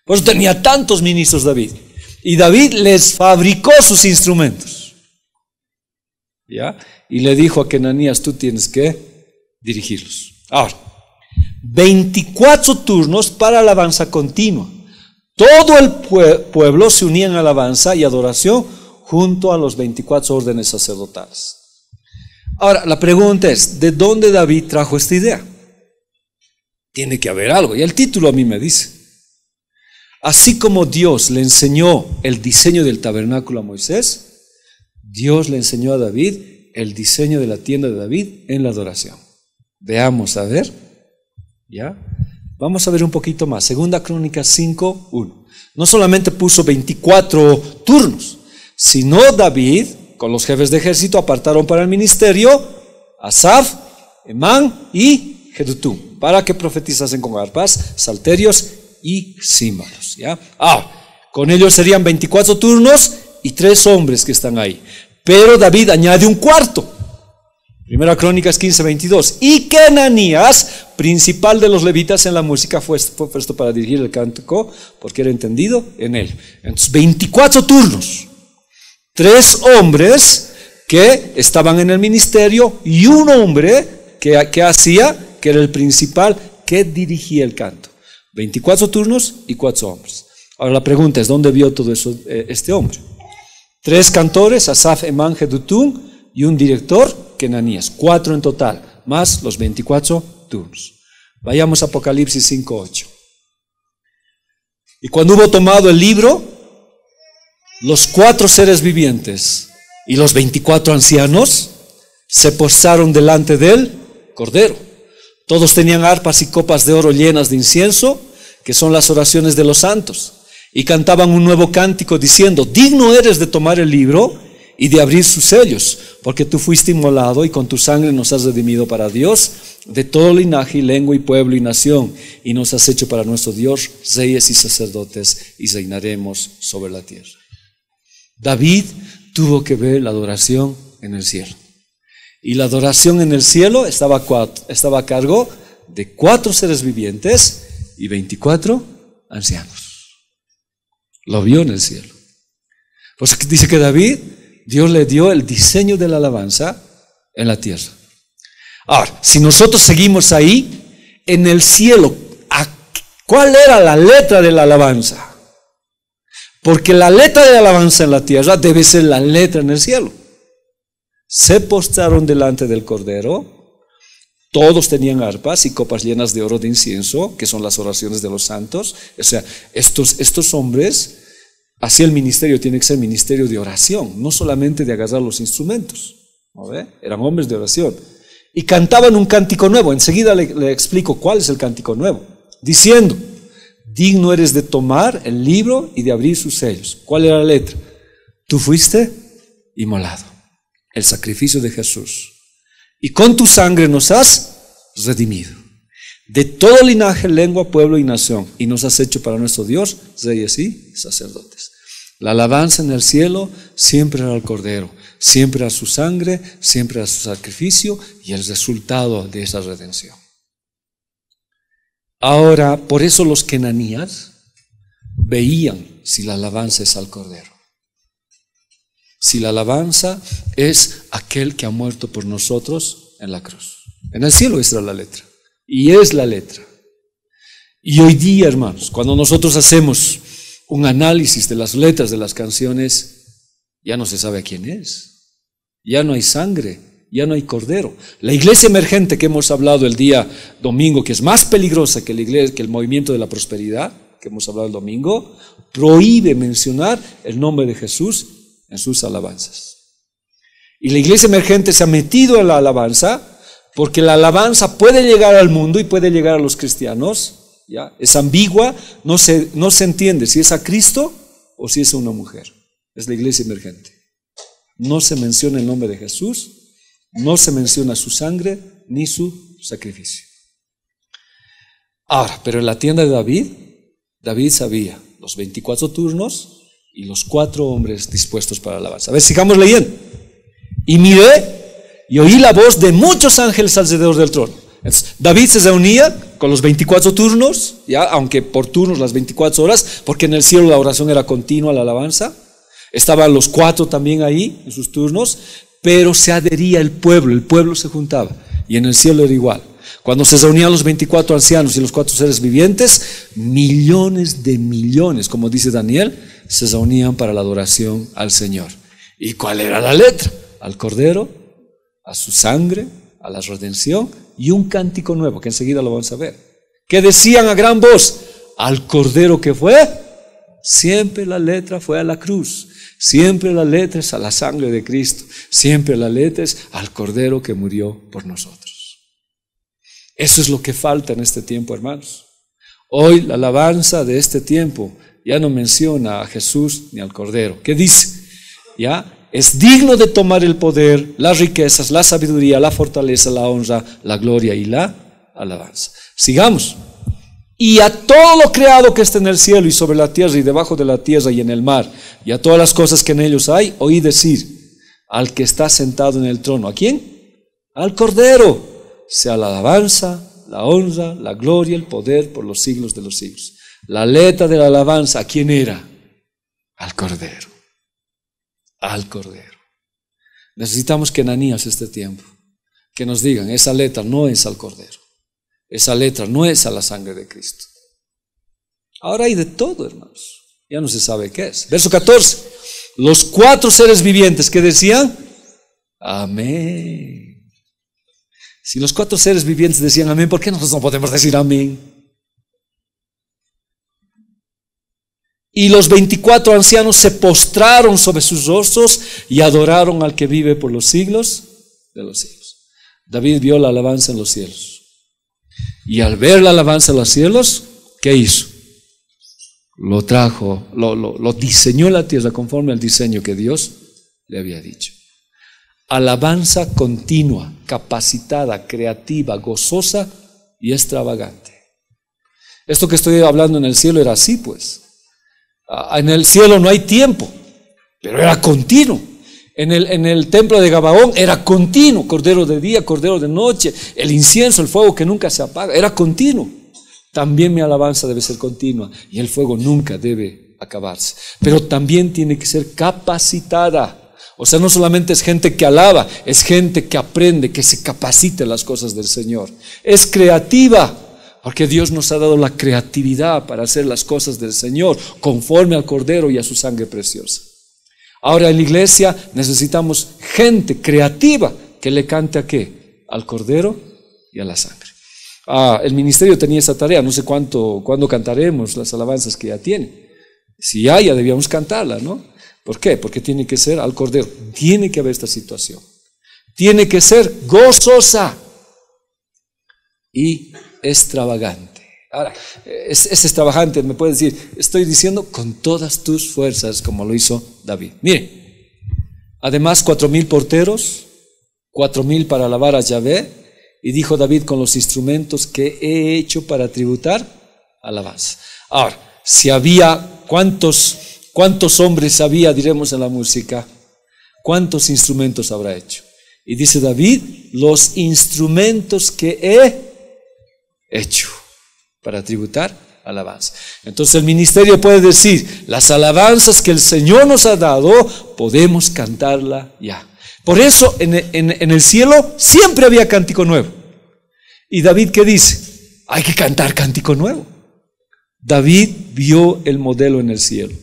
S2: Por eso tenía tantos ministros David. Y David les fabricó sus instrumentos. ¿Ya? Y le dijo a Kenanías, tú tienes que dirigirlos. Ahora, 24 turnos para alabanza continua. Todo el pueblo se unía en alabanza y adoración junto a los 24 órdenes sacerdotales. Ahora, la pregunta es, ¿de dónde David trajo esta idea? Tiene que haber algo, y el título a mí me dice. Así como Dios le enseñó el diseño del tabernáculo a Moisés, Dios le enseñó a David el diseño de la tienda de David en la adoración. Veamos, a ver, ¿ya? Vamos a ver un poquito más. Segunda Crónicas 5:1. No solamente puso 24 turnos, sino David, con los jefes de ejército, apartaron para el ministerio Asaf, Emán y Jedutum, para que profetizasen con arpas, salterios y címbalos, ¿ya? Con ellos serían 24 turnos y 3 hombres que están ahí. Pero David añade un cuarto. Primera Crónicas 15:22. Y Kenanías, principal de los levitas en la música, fue puesto para dirigir el cántico, porque era entendido en él. Entonces, 24 turnos. 3 hombres que estaban en el ministerio y un hombre que hacía, que era el principal, que dirigía el canto. 24 turnos y 4 hombres. Ahora la pregunta es, ¿dónde vio todo eso este hombre? 3 cantores, Asaf, Emán, Jedutum, y un director, Kenanías. 4 en total, más los 24 turnos. Vayamos a Apocalipsis 5:8. Y cuando hubo tomado el libro, los 4 seres vivientes y los 24 ancianos se postraron delante del Cordero. Todos tenían arpas y copas de oro llenas de incienso, que son las oraciones de los santos, y cantaban un nuevo cántico diciendo, digno eres de tomar el libro y de abrir sus sellos, porque tú fuiste inmolado y con tu sangre nos has redimido para Dios de todo linaje y lengua y pueblo y nación, y nos has hecho para nuestro Dios reyes y sacerdotes, y reinaremos sobre la tierra. David tuvo que ver la adoración en el cielo. Y la adoración en el cielo estaba a cargo de 4 seres vivientes y 24 ancianos. Lo vio en el cielo. Pues dice que David, Dios le dio el diseño de la alabanza en la tierra. Ahora, si nosotros seguimos ahí, en el cielo, ¿cuál era la letra de la alabanza? Porque la letra de la alabanza en la tierra debe ser la letra en el cielo. Se postraron delante del Cordero, todos tenían arpas y copas llenas de oro de incienso, que son las oraciones de los santos. O sea, estos hombres, así el ministerio tiene que ser ministerio de oración, no solamente de agarrar los instrumentos, ¿no ve? Eran hombres de oración. Y cantaban un cántico nuevo. Enseguida le explico cuál es el cántico nuevo. Diciendo, digno eres de tomar el libro y de abrir sus sellos. ¿Cuál era la letra? Tú fuiste inmolado. El sacrificio de Jesús. Y con tu sangre nos has redimido. De todo linaje, lengua, pueblo y nación. Y nos has hecho para nuestro Dios reyes y sacerdotes. La alabanza en el cielo siempre era al Cordero. Siempre a su sangre, siempre a su sacrificio y el resultado de esa redención. Ahora, por eso los kenanías veían si la alabanza es al Cordero. Si la alabanza es aquel que ha muerto por nosotros en la cruz. En el cielo esa era la letra. Y es la letra. Y hoy día, hermanos, cuando nosotros hacemos un análisis de las letras de las canciones, ya no se sabe a quién es. Ya no hay sangre, ya no hay Cordero. La iglesia emergente que hemos hablado el día domingo, que es más peligrosa que la iglesia, que el movimiento de la prosperidad, que hemos hablado el domingo, prohíbe mencionar el nombre de Jesús en sus alabanzas. Y la iglesia emergente se ha metido en la alabanza, porque la alabanza puede llegar al mundo y puede llegar a los cristianos, ¿ya? Es ambigua, no se entiende si es a Cristo o si es a una mujer. Es la iglesia emergente. No se menciona el nombre de Jesús, no se menciona su sangre ni su sacrificio. Ahora, pero en la tienda de David sabía los 24 turnos y los 4 hombres dispuestos para alabanza. A ver, sigamos leyendo. Y miré y oí la voz de muchos ángeles alrededor del trono. Entonces, David se reunía con los 24 turnos, ya, aunque por turnos las 24 horas, porque en el cielo la oración era continua, la alabanza. Estaban los 4 también ahí en sus turnos, pero se adhería el pueblo se juntaba. Y en el cielo era igual. Cuando se reunían los 24 ancianos y los 4 seres vivientes, millones de millones, como dice Daniel, se reunían para la adoración al Señor. ¿Y cuál era la letra? Al Cordero, a su sangre, a la redención y un cántico nuevo, que enseguida lo vamos a ver. Que decían a gran voz, al Cordero que fue, siempre la letra fue a la cruz, siempre la letra es a la sangre de Cristo, siempre la letra es al Cordero que murió por nosotros. Eso es lo que falta en este tiempo, hermanos. Hoy la alabanza de este tiempo ya no menciona a Jesús ni al Cordero. ¿Qué dice? Ya es digno de tomar el poder, las riquezas, la sabiduría, la fortaleza, la honra, la gloria y la alabanza. Sigamos. Y a todo lo creado que está en el cielo y sobre la tierra y debajo de la tierra y en el mar, y a todas las cosas que en ellos hay, oí decir al que está sentado en el trono. ¿A quién? Al Cordero. Sea la alabanza, la honra, la gloria, el poder por los siglos de los siglos. La letra de la alabanza, ¿a quién era? Al Cordero. Al Cordero. Necesitamos que en Ananías este tiempo, que nos digan, esa letra no es al Cordero. Esa letra no es a la sangre de Cristo. Ahora hay de todo, hermanos. Ya no se sabe qué es. Verso 14. Los 4 seres vivientes que decían, amén. Si los 4 seres vivientes decían amén, ¿por qué nosotros no podemos decir amén? Y los 24 ancianos se postraron sobre sus rostros y adoraron al que vive por los siglos de los siglos. David vio la alabanza en los cielos. Y al ver la alabanza en los cielos, ¿qué hizo? Lo trajo, lo diseñó en la tierra conforme al diseño que Dios le había dicho. Alabanza continua, capacitada, creativa, gozosa y extravagante. Esto que estoy hablando en el cielo era así, pues. En el cielo no hay tiempo, pero era continuo. En el templo de Gabaón era continuo, cordero de día, cordero de noche, el incienso, el fuego que nunca se apaga, era continuo. También mi alabanza debe ser continua y el fuego nunca debe acabarse, pero también tiene que ser capacitada. O sea, no solamente es gente que alaba, es gente que aprende, que se capacita en las cosas del Señor. Es creativa, porque Dios nos ha dado la creatividad para hacer las cosas del Señor, conforme al Cordero y a su sangre preciosa. Ahora en la iglesia necesitamos gente creativa que le cante ¿a qué? Al Cordero y a la sangre. El ministerio tenía esa tarea, no sé cuándo cantaremos las alabanzas que ya tiene. Si ya debíamos cantarla, ¿no? ¿Por qué? Porque tiene que ser al Cordero. Tiene que haber esta situación. Tiene que ser gozosa y extravagante. Ahora, es extravagante, me puede decir, estoy diciendo con todas tus fuerzas, como lo hizo David. Mire, además 4,000 porteros, 4,000 para alabar a Yahvé, y dijo David, con los instrumentos que he hecho para tributar alabanza. Ahora, si había, ¿cuántos hombres había, diremos en la música? ¿Cuántos instrumentos habrá hecho? Y dice David, los instrumentos que he hecho para tributar alabanza. Entonces el ministerio puede decir, las alabanzas que el Señor nos ha dado, podemos cantarla ya. Por eso en el cielo siempre había cántico nuevo. ¿Y David qué dice? Hay que cantar cántico nuevo. David vio el modelo en el cielo.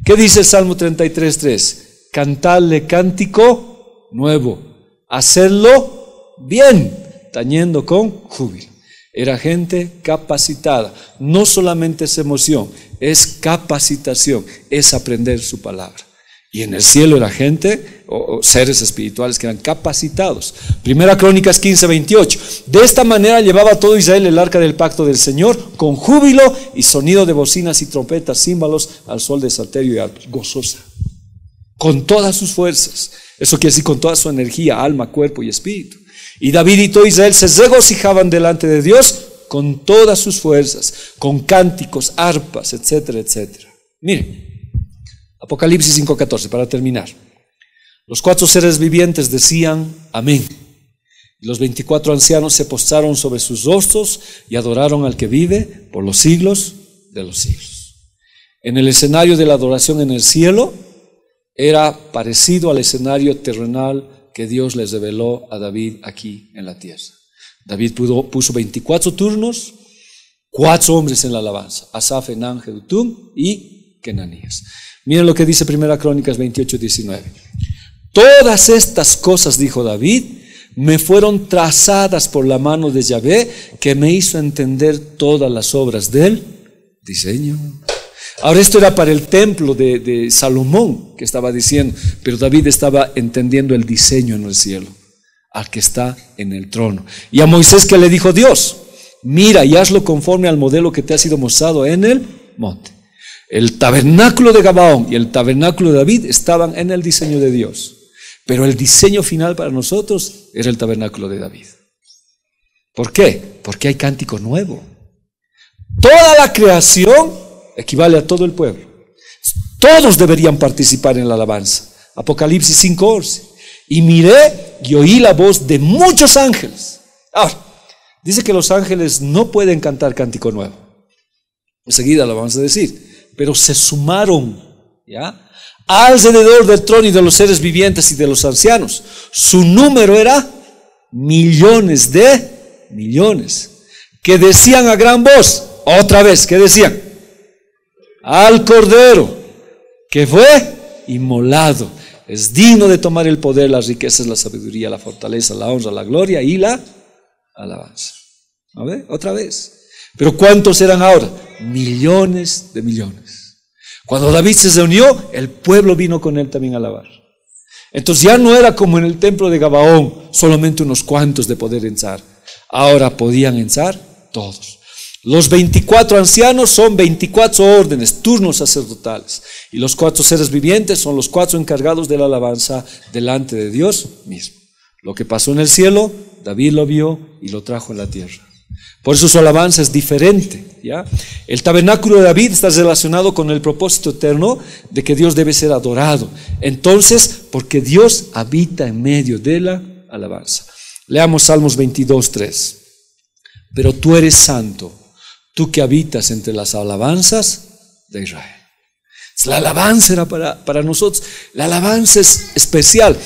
S2: ¿Qué dice el Salmo 33:3? Cantarle cántico nuevo, hacerlo bien, tañendo con júbilo. Era gente capacitada. No solamente es emoción, es capacitación, es aprender su palabra. Y en el cielo era gente o seres espirituales que eran capacitados. Primera Crónicas 15:28. De esta manera llevaba todo Israel el arca del pacto del Señor con júbilo y sonido de bocinas y trompetas, címbalos, al sol de salterio y arpa, gozosa, con todas sus fuerzas. Eso quiere decir con toda su energía, alma, cuerpo y espíritu. Y David y todo Israel se regocijaban delante de Dios con todas sus fuerzas, con cánticos, arpas, etcétera, etcétera. Miren, Apocalipsis 5:14, para terminar. Los 4 seres vivientes decían amén. Y los 24 ancianos se postraron sobre sus rostros y adoraron al que vive por los siglos de los siglos. En el escenario de la adoración en el cielo era parecido al escenario terrenal que Dios les reveló a David aquí en la tierra. David puso 24 turnos, 4 hombres en la alabanza: Asaf, Enán, Jedutum y Kenanías. Miren lo que dice 1 Crónicas 28:19. Todas estas cosas, dijo David, me fueron trazadas por la mano de Yahvé, que me hizo entender todas las obras del diseño. Ahora, esto era para el templo de Salomón, que estaba diciendo, pero David estaba entendiendo el diseño en el cielo, al que está en el trono. Y a Moisés, ¿qué le dijo Dios? Mira y hazlo conforme al modelo que te ha sido mostrado en el monte. El tabernáculo de Gabaón y el tabernáculo de David estaban en el diseño de Dios, pero el diseño final para nosotros era el tabernáculo de David. ¿Por qué? Porque hay cántico nuevo. Toda la creación equivale a todo el pueblo. Todos deberían participar en la alabanza. Apocalipsis 5:11. Y miré y oí la voz de muchos ángeles. Ahora, dice que los ángeles no pueden cantar cántico nuevo. Enseguida lo vamos a decir. Pero se sumaron, ¿ya?, alrededor del trono y de los seres vivientes y de los ancianos. Su número era millones de millones, que decían a gran voz, otra vez, ¿qué decían? Al Cordero, que fue inmolado, es digno de tomar el poder, las riquezas, la sabiduría, la fortaleza, la honra, la gloria y la alabanza. ¿A ver? Otra vez. Pero ¿cuántos eran ahora? Millones de millones. Cuando David se reunió, el pueblo vino con él también a alabar. Entonces ya no era como en el templo de Gabaón, solamente unos cuantos de poder entrar. Ahora podían entrar todos. Los 24 ancianos son 24 órdenes, turnos sacerdotales. Y los 4 seres vivientes son los 4 encargados de la alabanza delante de Dios mismo. Lo que pasó en el cielo, David lo vio y lo trajo en la tierra. Por eso su alabanza es diferente, ¿ya? El tabernáculo de David está relacionado con el propósito eterno de que Dios debe ser adorado. Entonces, porque Dios habita en medio de la alabanza. Leamos Salmos 22:3. Pero tú eres santo, tú que habitas entre las alabanzas de Israel. La alabanza era para nosotros. La alabanza es especial.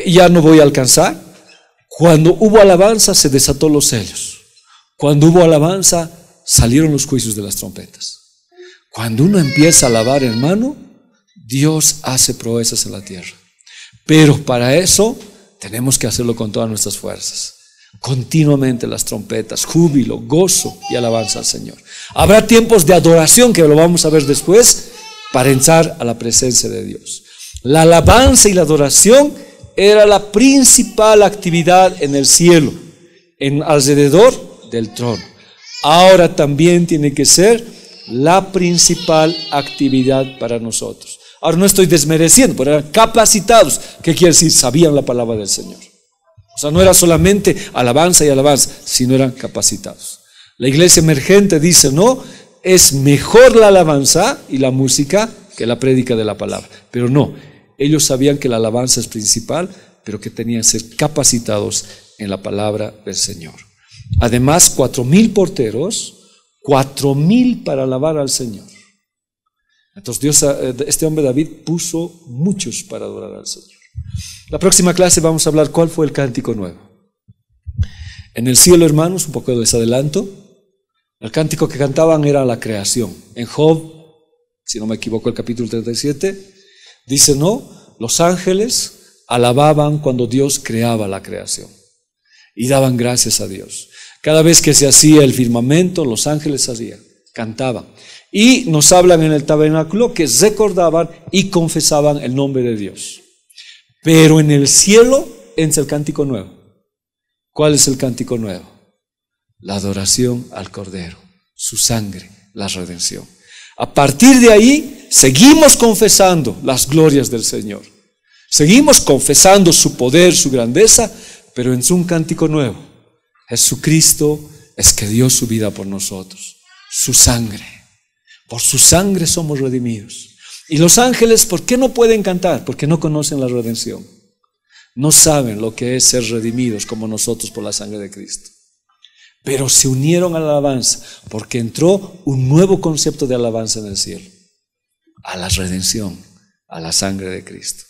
S2: Ya no voy a alcanzar. Cuando hubo alabanza se desató los sellos. Cuando hubo alabanza, salieron los juicios de las trompetas. Cuando uno empieza a alabar, hermano, Dios hace proezas en la tierra. Pero para eso tenemos que hacerlo con todas nuestras fuerzas. Continuamente las trompetas, júbilo, gozo y alabanza al Señor. Habrá tiempos de adoración, que lo vamos a ver después, para entrar a la presencia de Dios. La alabanza y la adoración era la principal actividad en el cielo, alrededor del trono. Ahora también tiene que ser la principal actividad para nosotros. Ahora no estoy desmereciendo, pero eran capacitados. ¿Qué quiere decir? Sabían la palabra del Señor. O sea, no era solamente alabanza y alabanza, sino eran capacitados. La iglesia emergente dice, no, es mejor la alabanza y la música que la prédica de la palabra. Pero no, ellos sabían que la alabanza es principal, pero que tenían que ser capacitados en la palabra del Señor. Además, 4,000 porteros, 4,000 para alabar al Señor. Entonces Dios, este hombre David puso muchos para adorar al Señor. La próxima clase vamos a hablar cuál fue el cántico nuevo. En el cielo, hermanos, un poco les adelanto, el cántico que cantaban era la creación. En Job, si no me equivoco, el capítulo 37, dice, no, los ángeles alababan cuando Dios creaba la creación y daban gracias a Dios. Cada vez que se hacía el firmamento, los ángeles cantaban. Y nos hablan en el tabernáculo que recordaban y confesaban el nombre de Dios. Pero en el cielo entra el cántico nuevo. ¿Cuál es el cántico nuevo? La adoración al Cordero, su sangre, la redención. A partir de ahí, seguimos confesando las glorias del Señor. Seguimos confesando su poder, su grandeza, pero en un cántico nuevo. Jesucristo es que dio su vida por nosotros, su sangre. Por su sangre somos redimidos. Y los ángeles, ¿por qué no pueden cantar? Porque no conocen la redención. No saben lo que es ser redimidos como nosotros por la sangre de Cristo. Pero se unieron a la alabanza porque entró un nuevo concepto de alabanza en el cielo. A la redención, a la sangre de Cristo.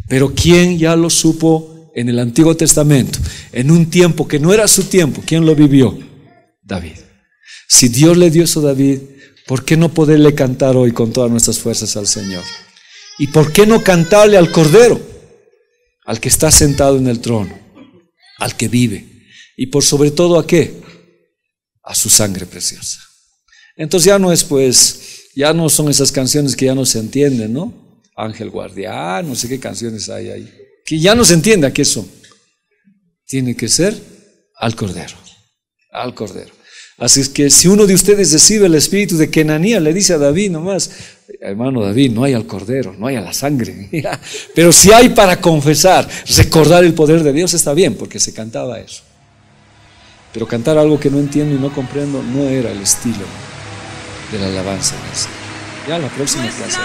S2: Pero ¿quién ya lo supo en el Antiguo Testamento? En un tiempo que no era su tiempo. ¿Quién lo vivió? David. Si Dios le dio eso a David, ¿por qué no poderle cantar hoy con todas nuestras fuerzas al Señor? ¿Y por qué no cantarle al Cordero? Al que está sentado en el trono, al que vive. Y por sobre todo, ¿a qué? A su sangre preciosa. Entonces ya no es ya no son esas canciones que ya no se entienden, ¿no? Ángel Guardián, no sé qué canciones hay ahí, que ya no se entiende a qué son. Tiene que ser al Cordero, al Cordero. Así es que si uno de ustedes recibe el espíritu de Kenanía, le dice a David nomás, hermano David, no hay al Cordero, no hay a la sangre, pero si hay para confesar, recordar el poder de Dios, está bien, porque se cantaba eso. Pero cantar algo que no entiendo y no comprendo no era el estilo de la alabanza. Ya la próxima clase,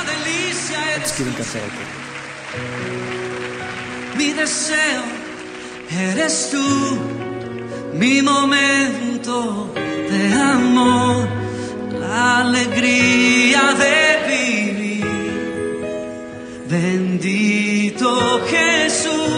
S2: ¿cuántos quieren cantar al Cordero?
S1: Mi deseo eres tú, mi momento de amor, la alegría de vivir. Bendito Jesús,